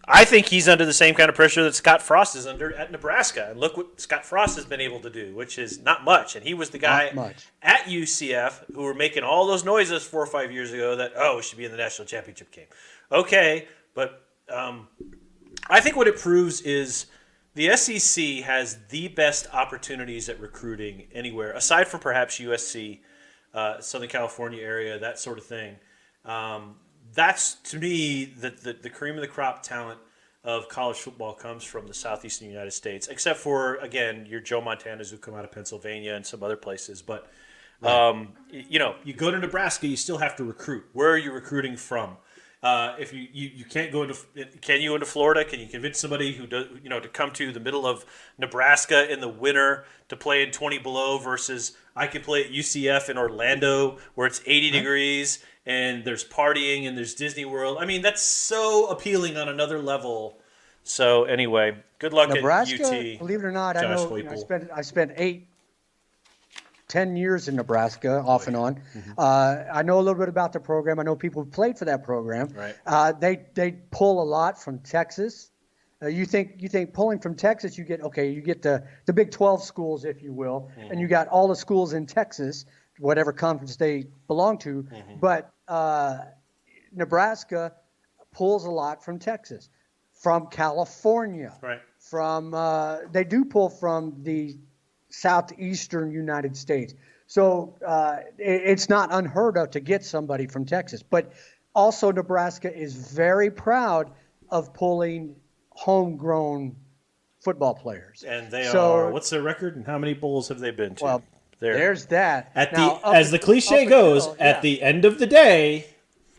I think he's under the same kind of pressure that Scott Frost is under at Nebraska. And look what Scott Frost has been able to do, which is not much. And he was the guy at UCF who were making all those noises 4 or 5 years ago that, we should be in the national championship game. Okay, but I think what it proves is the SEC has the best opportunities at recruiting anywhere, aside from perhaps USC, Southern California area, that sort of thing. That's, to me, the cream of the crop talent of college football comes from the southeastern United States, except for, again, your Joe Montanas who come out of Pennsylvania and some other places. But, you go to Nebraska, you still have to recruit. Where are you recruiting from? If you can't go into, can you into Florida? Can you convince somebody who does, to come to the middle of Nebraska in the winter to play in 20 below versus I can play at UCF in Orlando where it's 80 degrees and there's partying and there's Disney World. I mean, that's so appealing on another level. So anyway, good luck Nebraska, at UT. Believe it or not, Josh I know Claypool. I spent 10 years in Nebraska, off and on. Mm-hmm. I know a little bit about the program. I know people who played for that program. Right. They pull a lot from Texas. You think pulling from Texas, you get the Big 12 schools, if you will, and you got all the schools in Texas, whatever conference they belong to. Mm-hmm. But Nebraska pulls a lot from Texas, from California, Right. From they do pull from the southeastern United States. So it's not unheard of to get somebody from Texas. But also Nebraska is very proud of pulling homegrown football players. And they are, what's their record and how many bowls have they been to? Well, there's that. As the cliche goes, at the end of the day.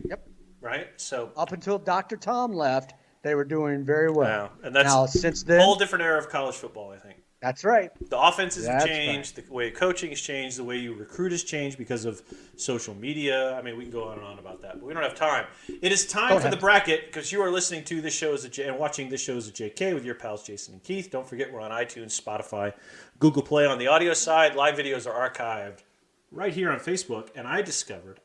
Yep. Right? So up until Dr. Tom left, they were doing very well. Wow. And that's since then, a whole different era of college football, I think. That's right. The offenses have changed. Right. The way coaching has changed. The way you recruit has changed because of social media. I mean, we can go on and on about that, but we don't have time. It is time for the bracket because you are listening to this show and watching this show as a JK with your pals Jason and Keith. Don't forget we're on iTunes, Spotify, Google Play on the audio side. Live videos are archived right here on Facebook. And I discovered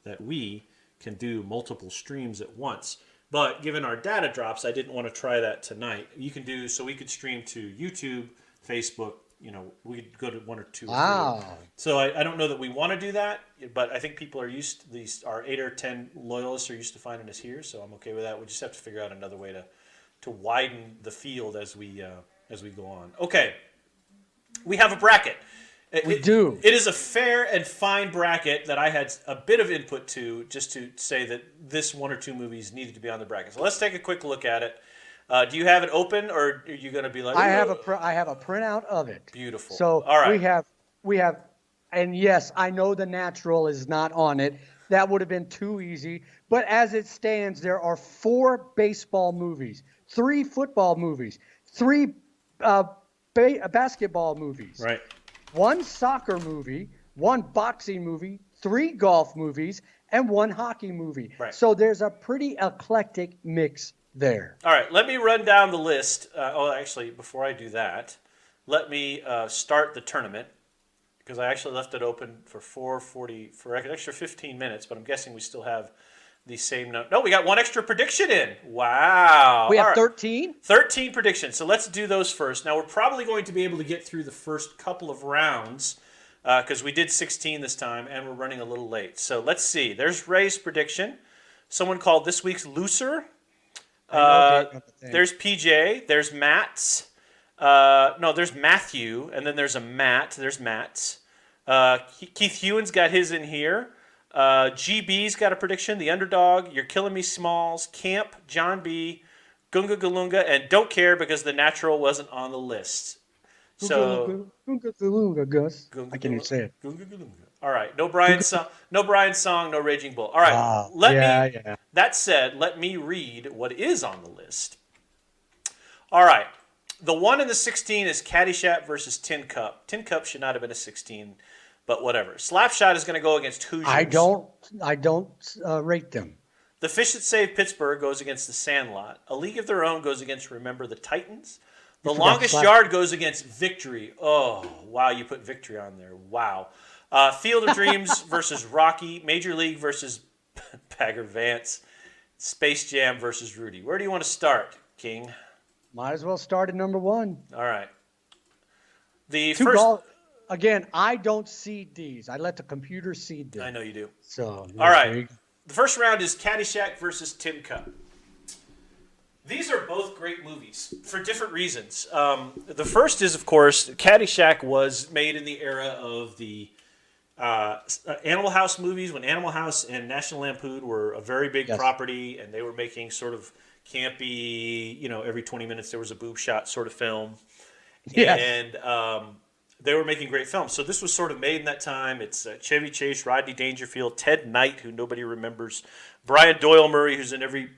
that we can do multiple streams at once. But given our data drops, I didn't want to try that tonight. We could stream to YouTube, Facebook. We could go to one or two. Wow. So I don't know that we want to do that, but I think people are used to our 8 or 10 loyalists are used to finding us here. So I'm okay with that. We just have to figure out another way to widen the field as we go on. Okay, we have a bracket. We do. It is a fair and fine bracket that I had a bit of input to, just to say that this 1 or 2 movies needed to be on the bracket. So let's take a quick look at it. Do you have it open, or are you going to be like? I have a printout of it. Beautiful. So all right. we have, and yes, I know The Natural is not on it. That would have been too easy. But as it stands, there are 4 baseball movies, 3 football movies, 3 basketball movies. Right. 1 soccer movie, 1 boxing movie, 3 golf movies, and 1 hockey movie. Right. So there's a pretty eclectic mix there. All right, let me run down the list. Actually, before I do that, let me start the tournament because I actually left it open for 4:40 for an extra 15 minutes, but I'm guessing we still have the same number. No, we got 1 extra prediction in. Wow. We have 13? 13 predictions. So let's do those first. Now, we're probably going to be able to get through the first couple of rounds because we did 16 this time, and we're running a little late. So let's see. There's Ray's prediction. Someone called this week's Looser. There's PJ. There's Matt's. There's Matthew, and then there's a Matt. There's Matt's. Keith Hewen's got his in here. GB's got a prediction. The Underdog, You're Killing Me Smalls, Camp, John B, Gunga Galunga, and Don't Care because The Natural wasn't on the list. So Gunga Galunga, Gus. I can't even say it. Gunga Galunga. All right, no Brian song, no Raging Bull. All right, That said, let me read what is on the list. All right, the 1 in the 16 is Caddyshack versus Tin Cup. Tin Cup should not have been a 16. But whatever. Slapshot is going to go against Hoosiers. I don't rate them. The Fish That Saved Pittsburgh goes against The Sandlot. A League of Their Own goes against Remember the Titans. The Longest Yard goes against Victory. Oh, wow, you put Victory on there. Wow. Field of Dreams versus Rocky. Major League versus Bagger Vance. Space Jam versus Rudy. Where do you want to start, King? Might as well start at number one. All right. Again, I don't seed these. I let the computer seed them. I know you do. So, all right. The first round is Caddyshack versus Tin Cup. These are both great movies for different reasons. The first is, of course, Caddyshack was made in the era of the Animal House movies, when Animal House and National Lampoon were a very big property, and they were making sort of campy, every 20 minutes there was a boob shot sort of film. Yes. And they were making great films. So this was sort of made in that time. It's Chevy Chase, Rodney Dangerfield, Ted Knight, who nobody remembers, Brian Doyle Murray, who's in every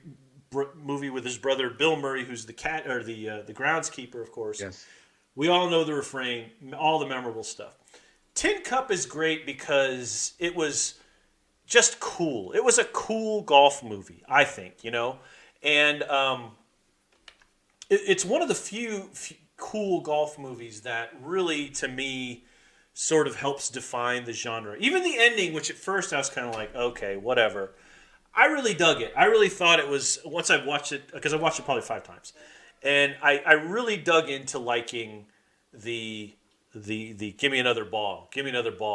movie with his brother Bill Murray, who's the cat or the groundskeeper, of course. Yes. We all know the refrain, all the memorable stuff. Tin Cup is great because it was just cool. It was a cool golf movie, I think, and it's one of the few cool golf movies that really, to me, sort of helps define the genre. Even the ending, which at first I was kind of like, okay, whatever. I really dug it. I really thought it was, once I watched it, because I watched it probably 5 times, and I really dug into liking the give me another ball,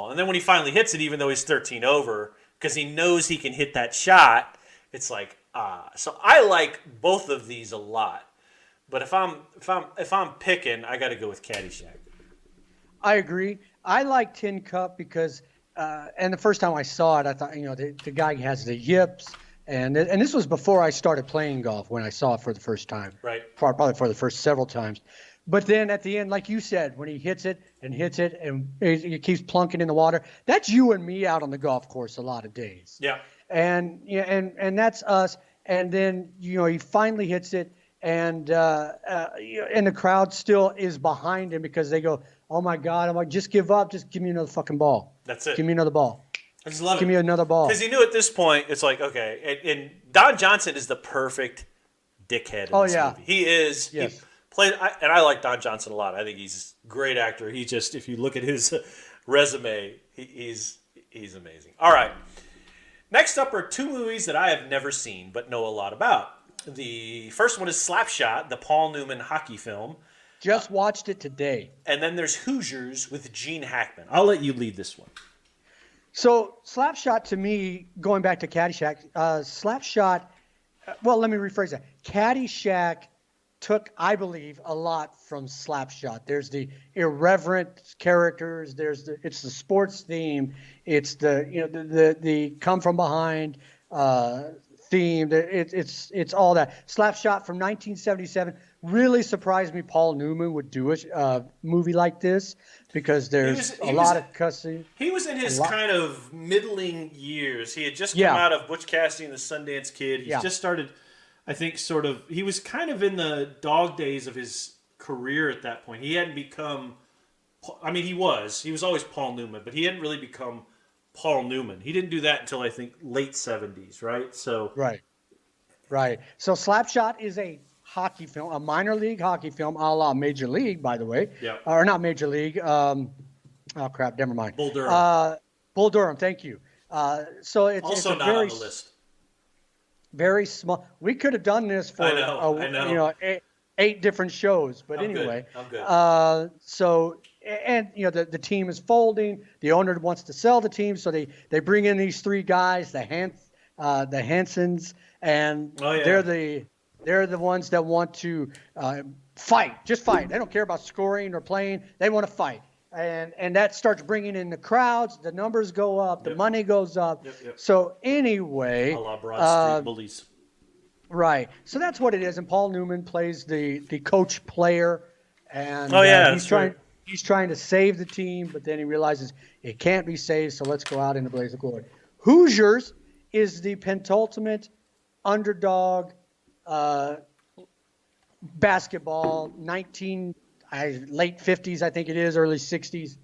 and then when he finally hits it, even though he's 13 over, because he knows he can hit that shot, it's like so I like both of these a lot. But if I'm picking, I got to go with Caddyshack. I agree. I like Tin Cup because, and the first time I saw it, I thought, the guy has the yips, and this was before I started playing golf when I saw it for the first time. Right. Probably for the first several times. But then at the end, like you said, when he hits it and he keeps plunking in the water, that's you and me out on the golf course a lot of days. Yeah. And that's us. And then he finally hits it. And the crowd still is behind him because they go, oh, my God. I'm like, just give up. Just give me another fucking ball. That's it. Give me another ball. I just love it. Give me another ball. Because he knew at this point, it's like, okay. And Don Johnson is the perfect dickhead in this movie. He is. Yes. And I like Don Johnson a lot. I think he's a great actor. He just, if you look at his resume, he's amazing. All right. Next up are 2 movies that I have never seen but know a lot about. The first one is Slapshot, the Paul Newman hockey film. Just watched it today. And then there's Hoosiers with Gene Hackman. I'll let you lead this one. So Slapshot, to me, going back to Caddyshack, Slapshot, well, let me rephrase that. Caddyshack took, I believe, a lot from Slapshot. There's the irreverent characters. It's the sports theme. It's the come from behind theme. It's all that. Slapshot from 1977 really surprised me. Paul Newman would do a movie like this because there's a lot of cussing. He was in his kind of middling years. He had just come out of Butch Cassidy and the Sundance Kid. He's just started, I think, he was kind of in the dog days of his career at that point. He hadn't become, he was always Paul Newman, but he hadn't really become Paul Newman. He didn't do that until, I think, late 70s, right? So Right. So Slapshot is a hockey film, a minor league hockey film, a la Major League, by the way. Yeah. Or not Major League. Oh, crap. Never mind. Bull Durham. Bull Durham. Thank you. So it's also it's not on the list. Very small. We could have done this for I know. 8 different shows, but anyway. I'm good. So the team is folding. The owner wants to sell the team, so they bring in these 3 guys, the Hansons, and they're the ones that want to fight, just fight. They don't care about scoring or playing. They want to fight. And that starts bringing in the crowds. The numbers go up. The money goes up. Yep. So anyway. A la Broad Street Bullies. Right. So that's what it is. And Paul Newman plays the coach player. And he's trying to save the team, but then he realizes it can't be saved, so let's go out in the blaze of glory. Hoosiers is the penultimate underdog basketball, late 50s, I think it is, early 60s,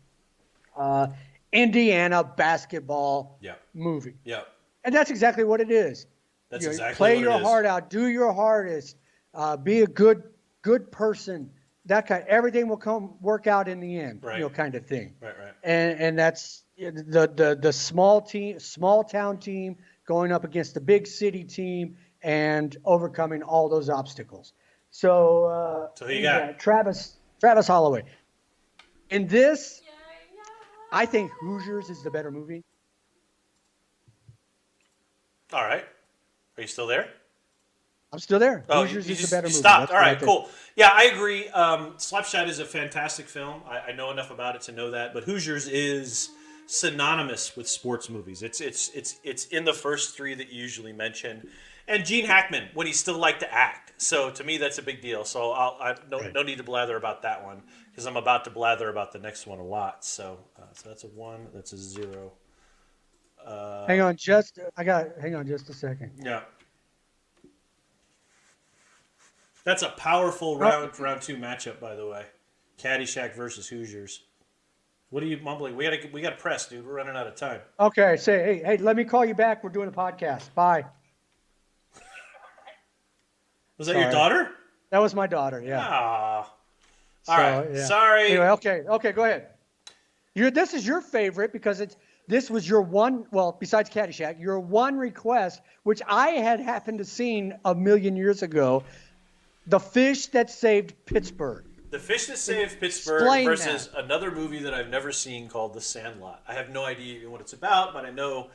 Indiana basketball movie. Yeah. And that's exactly what it is. That's exactly play what your it is. heart out, do your hardest, be a good person, everything will work out in the end, Right. kind of thing. Right, right. And that's the small town team going up against the big city team and overcoming all those obstacles. So who you got? Travis Holloway. In this, I think Hoosiers is the better movie. All right. Are you still there? I'm still there. Oh, Hoosiers you is just the better you movie. stopped. That's All what I right, think. cool. Yeah, I agree. Slapshot is a fantastic film. I know enough about it to know that. But Hoosiers is synonymous with sports movies. It's in the first three that you usually mention. And Gene Hackman, when he still liked to act. So to me, that's a big deal. So no need to blather about that one because I'm about to blather about the next one a lot. So that's a 1. That's a 0. Hang on just a second. Yeah. That's a powerful round 2 matchup, by the way. Caddyshack versus Hoosiers. What are you mumbling? We gotta press, dude. We're running out of time. Okay, say hey, let me call you back. We're doing a podcast. Bye. Was that your daughter? That was my daughter. Yeah. Ah. All right. Yeah. Sorry. Anyway, okay, go ahead. This is your favorite because this was your one. Well, besides Caddyshack, your one request, which I had happened to seen a million years ago. The Fish That Saved Pittsburgh. The Fish That Saved Pittsburgh Explain versus that. another movie that I've never seen called The Sandlot. I have no idea even what it's about, but I know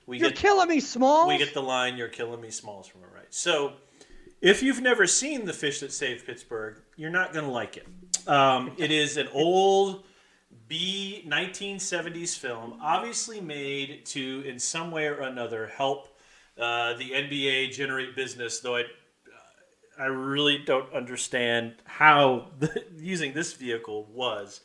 You're killing me, Smalls. We get the line, "You're killing me, Smalls," from it, right? So, if you've never seen The Fish That Saved Pittsburgh, you're not going to like it. It is an old 1970s film, obviously made to, in some way or another, help the NBA generate business, though I really don't understand how using this vehicle was.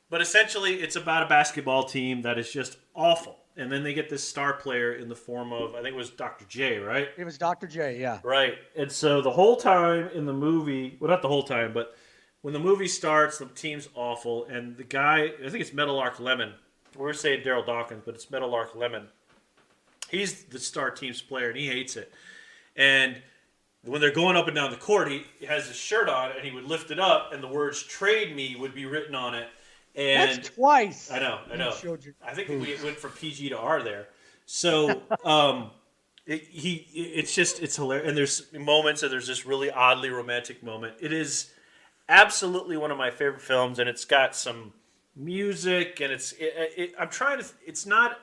But essentially, it's about a basketball team that is just awful. And then they get this star player in the form of, I think it was Dr. J, right? It was Dr. J, yeah. Right. And so the whole time in the movie, well, not the whole time, but when the movie starts, the team's awful. And the guy, I think it's Meadowlark Lemon. We're saying Daryl Dawkins, but it's Meadowlark Lemon. He's the star team's player, and he hates it. And when they're going up and down the court, he has his shirt on, and he would lift it up, and the words "Trade Me" would be written on it. And that's twice. I know. I think we went from PG to R there. So it's hilarious. And there's moments, and there's this really oddly romantic moment. It is absolutely one of my favorite films, and it's got some music, and I'm trying to. It's not.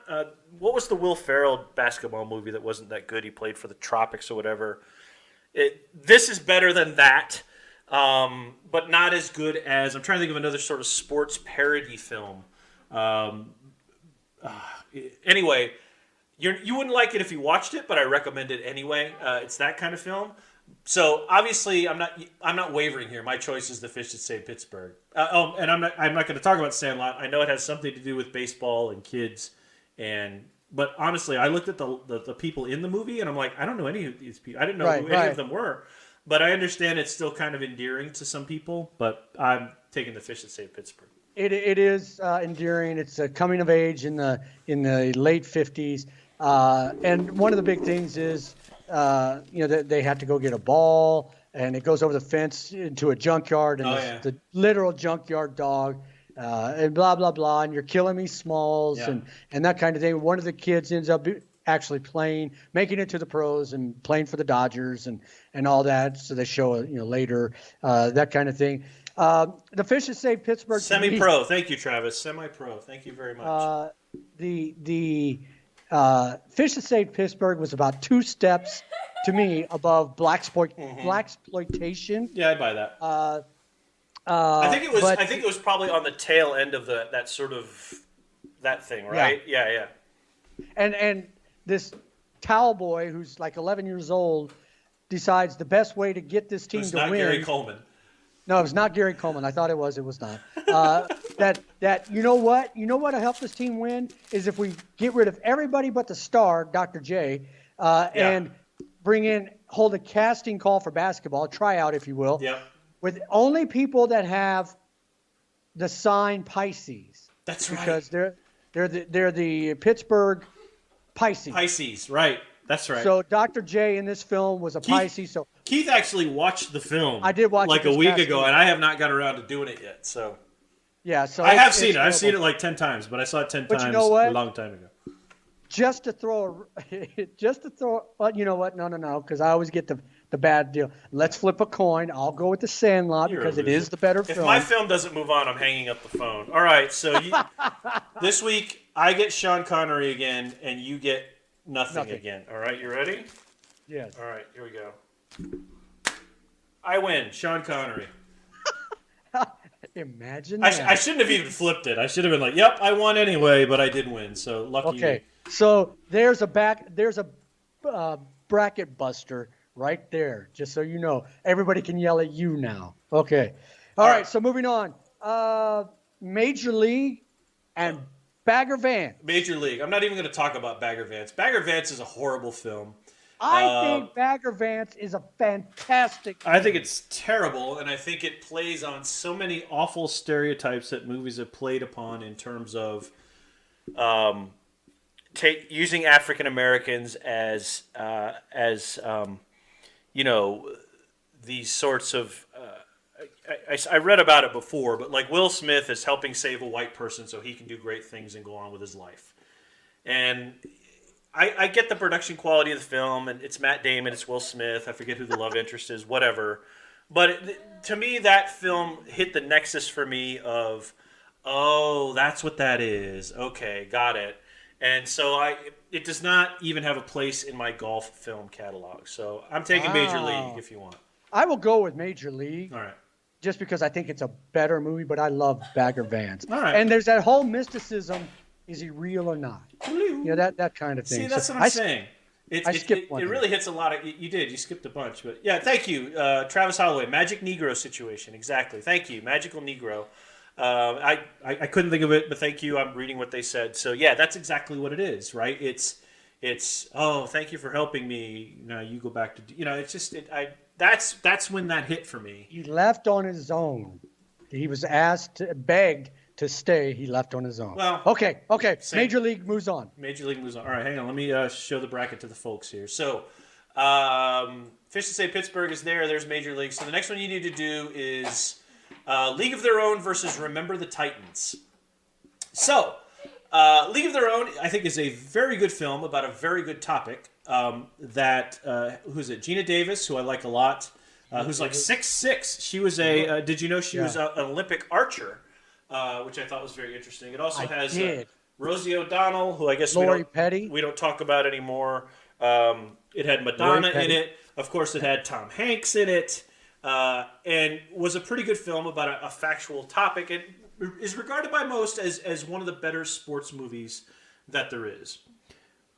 What was the Will Ferrell basketball movie that wasn't that good? He played for the Tropics or whatever. This is better than that, but not as good as. I'm trying to think of another sort of sports parody film. Anyway, you wouldn't like it if you watched it, but I recommend it anyway. It's that kind of film. So obviously, I'm not wavering here. My choice is The Fish That Saved Pittsburgh. And I'm not going to talk about Sandlot. I know it has something to do with baseball and kids, but honestly, I looked at the people in the movie, and I'm like, I don't know any of these people. I didn't know who any of them were. But I understand it's still kind of endearing to some people. But I'm taking The Fish That Saved Pittsburgh. It is endearing. It's a coming of age in the late 50s. And one of the big things is, they have to go get a ball, and it goes over the fence into a junkyard, and the literal junkyard dog. And blah, blah, blah, and you're killing me, Smalls, and that kind of thing. One of the kids ends up actually making it to the pros and playing for the Dodgers and all that. So they show, later, that kind of thing. The Fish That Saved Pittsburgh. Semi-pro. Thank you, Travis. Semi-pro. Thank you very much. The Fish That Saved Pittsburgh was about 2 steps, to me, above blaxploitation. Yeah, I'd buy that. I think it was probably on the tail end of that sort of that thing, right? Yeah. And this towel boy who's like 11 years old decides the best way to get this team to win. It's not Gary Coleman. No, it's not Gary Coleman. I thought it was. It was not. That you know what will help this team win is if we get rid of everybody but the star, Dr. J, and hold a casting call for basketball, tryout, if you will. Yep. With only people that have the sign Pisces. That's right. Because they're the Pittsburgh Pisces. Pisces, right. That's right. So Dr. J in this film was a Pisces. So Keith actually watched the film. I did watch it like a this week past ago, week. and I have not got around to doing it yet. So Yeah, so I have it's seen it. I've seen it horrible. like 10 times, but I saw it 10 But you times know what? a long time ago. Just to throw, well, you know what? No, because I always get the bad deal. Let's flip a coin. I'll go with The Sandlot You're a because it loser. is the better If film. my film doesn't move on, I'm hanging up the phone. All right, so this week I get Sean Connery again, and you get nothing again. All right, you ready? Yes. All right, here we go. I win, Sean Connery. Imagine I that. shouldn't have even flipped it. I should have been like, "Yep, I won anyway," but I did win. So lucky Okay, me. so there's a bracket buster right there, just so you know. Everybody can yell at you now. Okay. All right, so moving on. Major League and Bagger Vance. Major League. I'm not even going to talk about Bagger Vance. Bagger Vance is a horrible film. I think Bagger Vance is a fantastic movie. I think it's terrible, and I think it plays on so many awful stereotypes that movies have played upon in terms of using African Americans as these sorts of. I read about it before, but like Will Smith is helping save a white person so he can do great things and go on with his life, and. I get the production quality of the film, and it's Matt Damon, it's Will Smith, I forget who the love interest is, whatever. But to me, that film hit the nexus for me of, oh, that's what that is. Okay, got it. And so it does not even have a place in my golf film catalog. So I'm taking Major League if you want. I will go with Major League. All right. Just because I think it's a better movie, but I love Bagger Vance. All right. And there's that whole mysticism. Is he real or not? That kind of thing. See, that's what I'm saying. I skipped one. It really hits a lot of. You did. You skipped a bunch, but yeah. Thank you, Travis Holloway. Magic Negro situation. Exactly. Thank you, Magical Negro. I couldn't think of it, but thank you. I'm reading what they said. So yeah, that's exactly what it is, right? It's oh, thank you for helping me. Now you go back to It's just that's when that hit for me. He left on his own. He was begged to stay. He left on his own. Well, okay. Major League moves on. Major League moves on. All right, hang on. Let me show the bracket to the folks here. So, Fish to say Pittsburgh is there. There's Major League. So the next one you need to do is League of Their Own versus Remember the Titans. So, League of Their Own, I think, is a very good film about a very good topic. Who's it? Gina Davis, who I like a lot, who's like 6'6". She was did you know she was an Olympic archer? Which I thought was very interesting. It also has Rosie O'Donnell, who I guess we don't talk about anymore. It had Madonna in it. Of course, it had Tom Hanks in it. And was a pretty good film about a factual topic. It is regarded by most as one of the better sports movies that there is.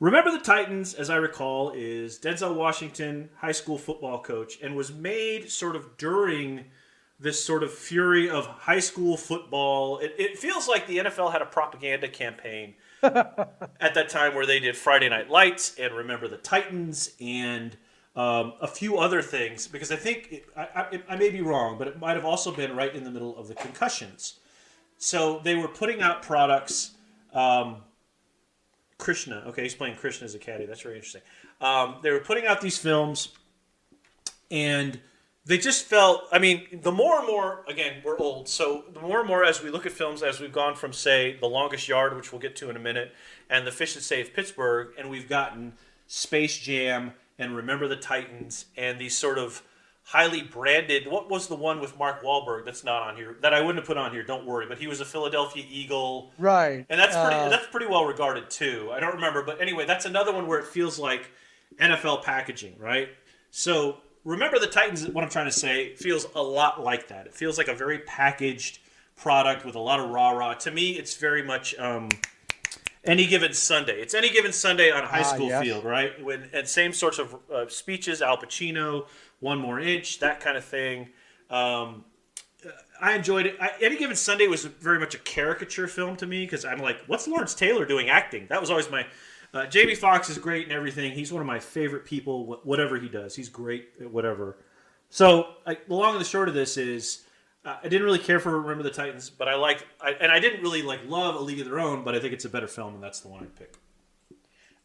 Remember the Titans, as I recall, is Denzel Washington, high school football coach, and was made sort of during this sort of fury of high school football. It feels like the NFL had a propaganda campaign at that time where they did Friday Night Lights and Remember the Titans and a few other things, because I think, I may be wrong, but it might have also been right in the middle of the concussions. So they were putting out products. Krishna, okay, he's playing Krishna as a caddy. That's very interesting. They were putting out these films, and they just felt, the more and more, again, we're old, so the more and more as we look at films, as we've gone from, say, The Longest Yard, which we'll get to in a minute, and The Fish That Saved Pittsburgh, and we've gotten Space Jam and Remember the Titans, and these sort of highly branded, what was the one with Mark Wahlberg that's not on here, that I wouldn't have put on here, don't worry, but he was a Philadelphia Eagle. Right. And that's pretty well regarded, too. I don't remember, but anyway, that's another one where it feels like NFL packaging, right? So Remember the Titans, what I'm trying to say, feels a lot like that. It feels like a very packaged product with a lot of rah-rah. To me, it's very much Any Given Sunday. It's Any Given Sunday on a high school field, right? And same sorts of speeches, Al Pacino, One More Inch, that kind of thing. I enjoyed it. Any Given Sunday was very much a caricature film to me, because I'm like, what's Lawrence Taylor doing acting? That was always my... Jamie Foxx is great and everything. He's one of my favorite people, whatever he does. He's great at whatever. So, the long and the short of this is, I didn't really care for Remember the Titans, but I didn't really love A League of Their Own, but I think it's a better film, and that's the one I'd pick.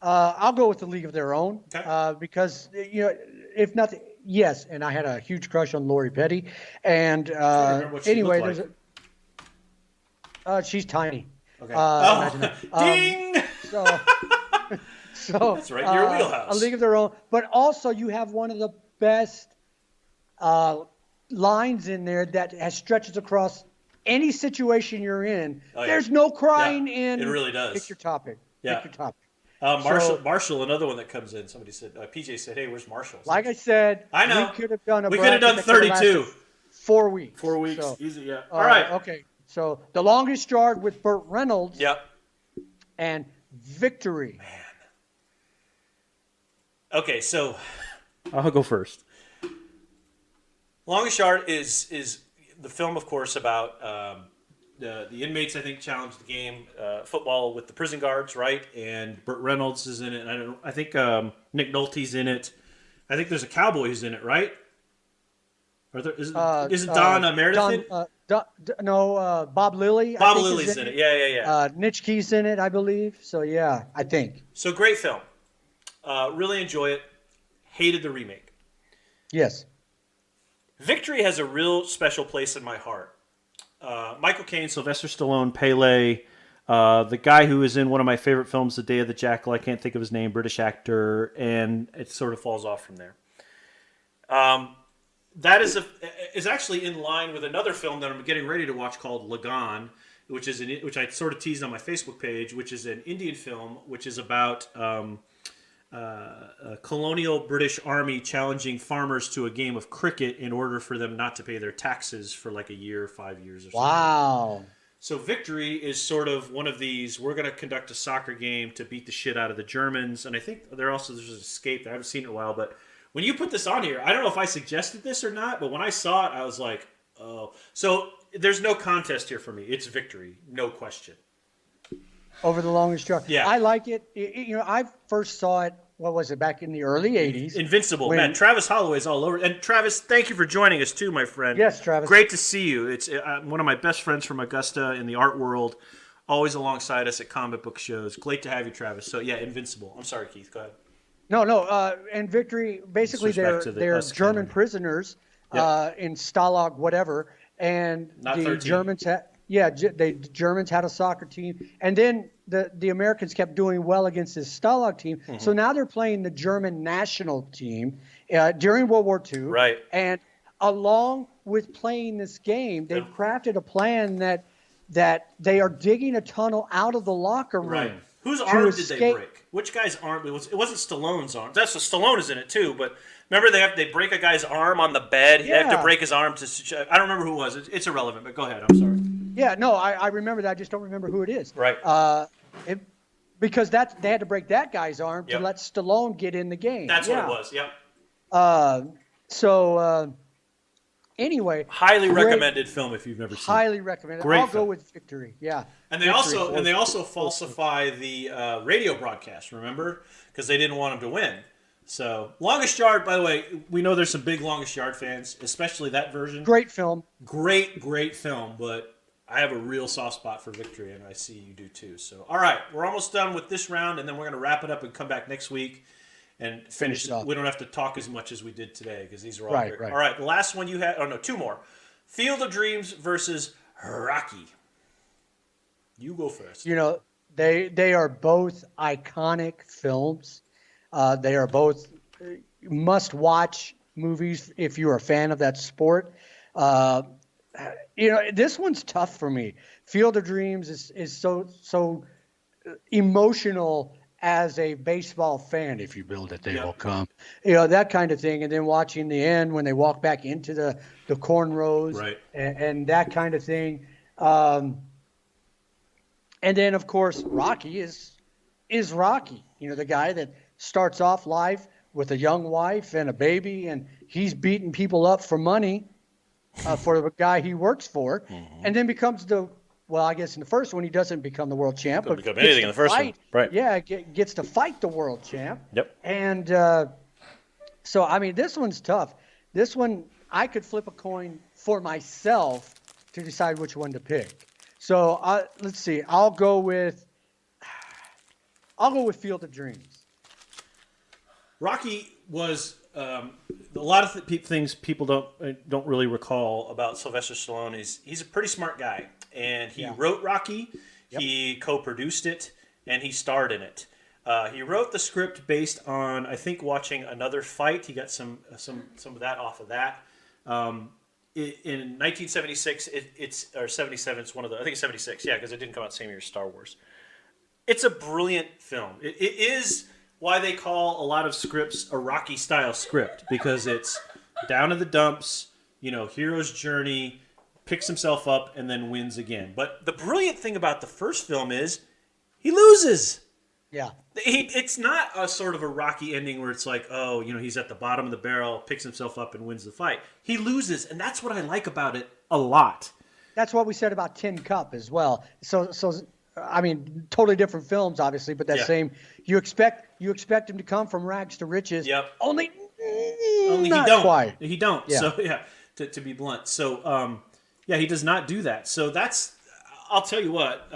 I'll go with The League of Their Own, because if nothing, Yes, and I had a huge crush on Lori Petty. And remember what she anyway, looked she's tiny. Okay. Imagine that. Ding! So, That's right, your wheelhouse. A League of Their Own. But also, you have one of the best lines in there that stretches across any situation you're in. Oh, yeah. There's no crying in. It really does. Pick your topic. Yeah. Pick your topic. Marshall, another one that comes in. Somebody said, PJ said, "Hey, where's Marshall?" Like I said, I know. we could have done a. We could have done 32. 4 weeks. 4 weeks, So, easy. Yeah. All right. Okay. So The Longest Yard with Burt Reynolds. Yep. And Victory. Man. Okay, so I'll go first. Longest Yard is the film, of course, about the inmates. I think challenged the game football with the prison guards, right? And Burt Reynolds is in it. And I think Nick Nolte's in it. I think there's a cowboy who's in it, right? Isn't Don Meredith in it? Bob Lilly. Bob Lilly's in it. Yeah. Nitschke's in it, I believe. So, yeah, I think. So, great film. Really enjoy it. Hated the remake. Yes. Victory has a real special place in my heart. Michael Caine, Sylvester Stallone, Pele, the guy who is in one of my favorite films, The Day of the Jackal. I can't think of his name, British actor, and it sort of falls off from there. That is actually in line with another film that I'm getting ready to watch called Lagan, which I sort of teased on my Facebook page, which is an Indian film, which is about a colonial British army challenging farmers to a game of cricket in order for them not to pay their taxes for like a year, 5 years or something. Wow. So Victory is sort of one of these, we're going to conduct a soccer game to beat the shit out of the Germans. And I think there's an Escape. I haven't seen it in a while, but when you put this on here, I don't know if I suggested this or not, but when I saw it, I was like, oh. So there's no contest here for me. It's Victory, no question. Over the Longest Yard. Yeah. I like it. I first saw it, what was it, back in the early 80s. Invincible. Man, Travis Holloway's all over. And Travis, thank you for joining us too, my friend. Yes, Travis. Great to see you. It's one of my best friends from Augusta in the art world, always alongside us at comic book shows. Great to have you, Travis. So, yeah, Invincible. I'm sorry, Keith. Go ahead. No. And Victory, basically they're German prisoners in Stalag, whatever. And Not the 13. Germans the Germans had a soccer team. And then the Americans kept doing well against this Stalag team. Mm-hmm. So now they're playing the German national team during World War II. Right. And along with playing this game, they've crafted a plan that they are digging a tunnel out of the locker room. Right. Whose arm did they break? Which guy's arm? It wasn't Stallone's arm. That's what Stallone is in it too. But remember, they break a guy's arm on the bed. They have to break his arm to. I don't remember who it was. It's irrelevant. But go ahead. I'm sorry. Yeah, no, I remember that. I just don't remember who it is. Right. Because they had to break that guy's arm to let Stallone get in the game. That's what it was. Yep. Anyway, highly recommended film if you've never seen it. Highly recommended. Great I'll film. go with Victory. Yeah. And they also falsify the radio broadcast, remember? Because they didn't want him to win. So, Longest Yard, by the way, we know there's some big Longest Yard fans, especially that version. Great film. Great film, but I have a real soft spot for Victory, and I see you do too. So, all right, we're almost done with this round, and then we're going to wrap it up and come back next week and finish it. We don't have to talk as much as we did today because these are all great. Right. All right, the last one you had, two more. Field of Dreams versus Rocky. You go first. They are both iconic films. They are both must-watch movies if you're a fan of that sport. This one's tough for me. Field of Dreams is so emotional as a baseball fan. If you build it, they will come. That kind of thing. And then watching the end when they walk back into the cornrows, right, and that kind of thing. And then, of course, Rocky is Rocky. The guy that starts off life with a young wife and a baby, and he's beating people up for money for the guy he works for, and then becomes I guess in the first one he doesn't become the world champ. Doesn't become anything in the first one. Right. Yeah, gets to fight the world champ. Yep. And this one's tough. This one, I could flip a coin for myself to decide which one to pick. So let's see. I'll go with Field of Dreams. Rocky was a lot of things people don't really recall about Sylvester Stallone is he's a pretty smart guy, and he wrote Rocky, he co-produced it, and he starred in it. He wrote the script based on, I think, watching another fight. He got some of that off of that. In 1976, or 77, it's one of the, I think it's 76, yeah, because it didn't come out the same year as Star Wars. It's a brilliant film. It is why they call a lot of scripts a Rocky-style script, because it's down in the dumps, hero's journey, picks himself up, and then wins again. But the brilliant thing about the first film is he loses. Yeah. It's not a sort of a Rocky ending where it's like, he's at the bottom of the barrel, picks himself up, and wins the fight. He loses, and that's what I like about it a lot. That's what we said about Tin Cup as well. So I mean, totally different films, obviously, but that same. You expect him to come from rags to riches. Yep. Only he don't. Quite. He don't. Yeah. So to be blunt. So he does not do that. So that's. I'll tell you what.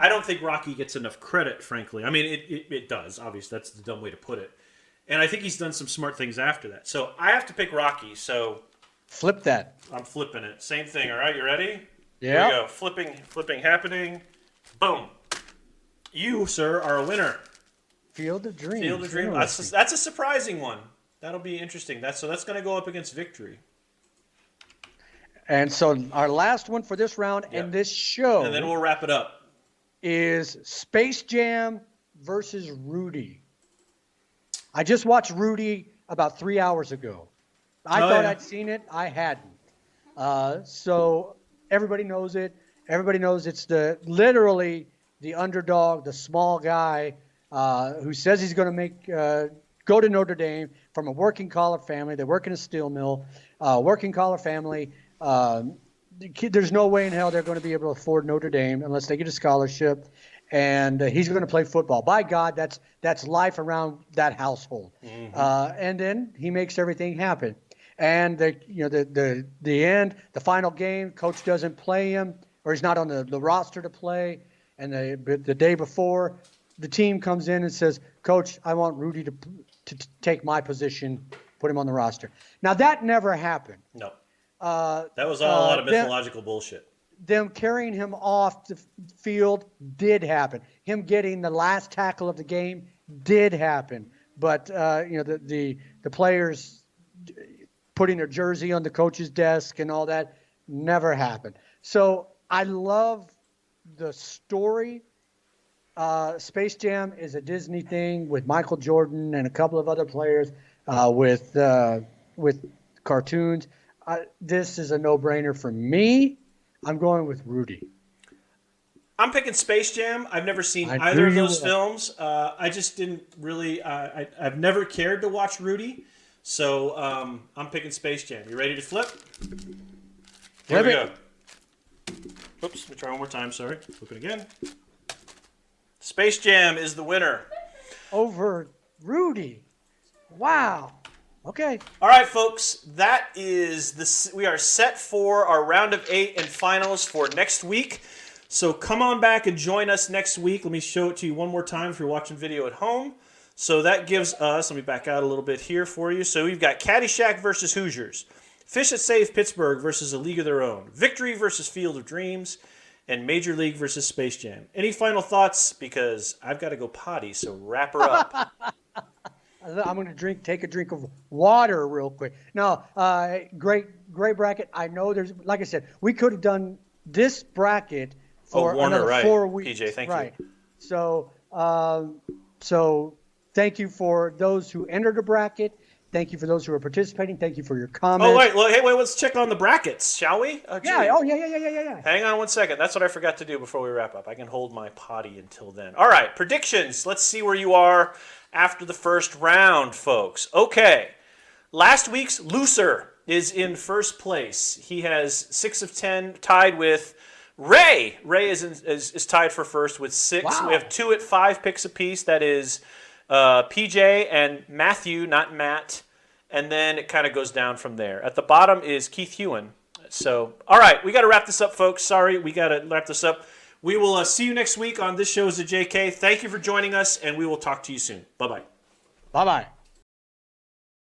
I don't think Rocky gets enough credit, frankly. I mean, it does. Obviously, that's the dumb way to put it. And I think he's done some smart things after that. So I have to pick Rocky. So flip that. I'm flipping it. Same thing. All right, you ready? Yeah. Here we go. Flipping happening. Boom. You, sir, are a winner. Field of Dreams. Field of Dreams. That's a surprising one. That'll be interesting. That's going to go up against Victory. And so our last one for this round and this show. And then we'll wrap it up. Is Space Jam versus Rudy. I just watched Rudy about 3 hours ago. I thought I'd seen it. I hadn't. So everybody knows it. Everybody knows it's literally the underdog, the small guy who says he's going to go to Notre Dame from a working collar family. They work in a steel mill, working collar family. There's no way in hell they're going to be able to afford Notre Dame unless they get a scholarship, and he's going to play football. By God, that's life around that household. Mm-hmm. And then he makes everything happen. And the end, the final game, coach doesn't play him, or he's not on the roster to play. And the day before, the team comes in and says, "Coach, I want Rudy to take my position, put him on the roster." Now that never happened. No. That was all a lot of mythological bullshit. Them carrying him off the field did happen. Him getting the last tackle of the game did happen. But the players putting their jersey on the coach's desk and all that never happened. So I love the story. Space Jam is a Disney thing with Michael Jordan and a couple of other players with cartoons. This is a no-brainer for me. I'm going with Rudy. I'm picking Space Jam. I've never seen either of those films. I just didn't really. I've never cared to watch Rudy, so I'm picking Space Jam. You ready to flip? Here we go. Oops, let me try one more time. Sorry. Flip it again. Space Jam is the winner. Over Rudy. Wow. Okay. All right, folks. That is we are set for our round of 8 and finals for next week. So come on back and join us next week. Let me show it to you one more time if you're watching video at home. So that gives us, let me back out a little bit here for you. So we've got Caddyshack versus Hoosiers, Fish That Save Pittsburgh versus A League of Their Own, Victory versus Field of Dreams, and Major League versus Space Jam. Any final thoughts? Because I've got to go potty, so wrap her up. I'm going to take a drink of water real quick. No, great bracket. I know there's, like I said, we could have done this bracket for another 4 weeks. PJ, thank you. So thank you for those who entered the bracket. Thank you for those who are participating. Thank you for your comments. Oh, wait. Let's check on the brackets, shall we? Yeah. Oh, yeah. Hang on one second. That's what I forgot to do before we wrap up. I can hold my potty until then. All right, predictions. Let's see where you are after the first round, folks. Okay. Last week's loser is in first place. He has 6 of 10, tied with Ray. Ray is tied for first with 6. Wow. We have 2 at 5 picks apiece. That is PJ and Matthew, not Matt. And then it kind of goes down from there. At the bottom is Keith Hewen. So, all right, we got to wrap this up, folks. Sorry, we got to wrap this up. We will see you next week on This Show is a JK. Thank you for joining us, and we will talk to you soon. Bye-bye. Bye-bye.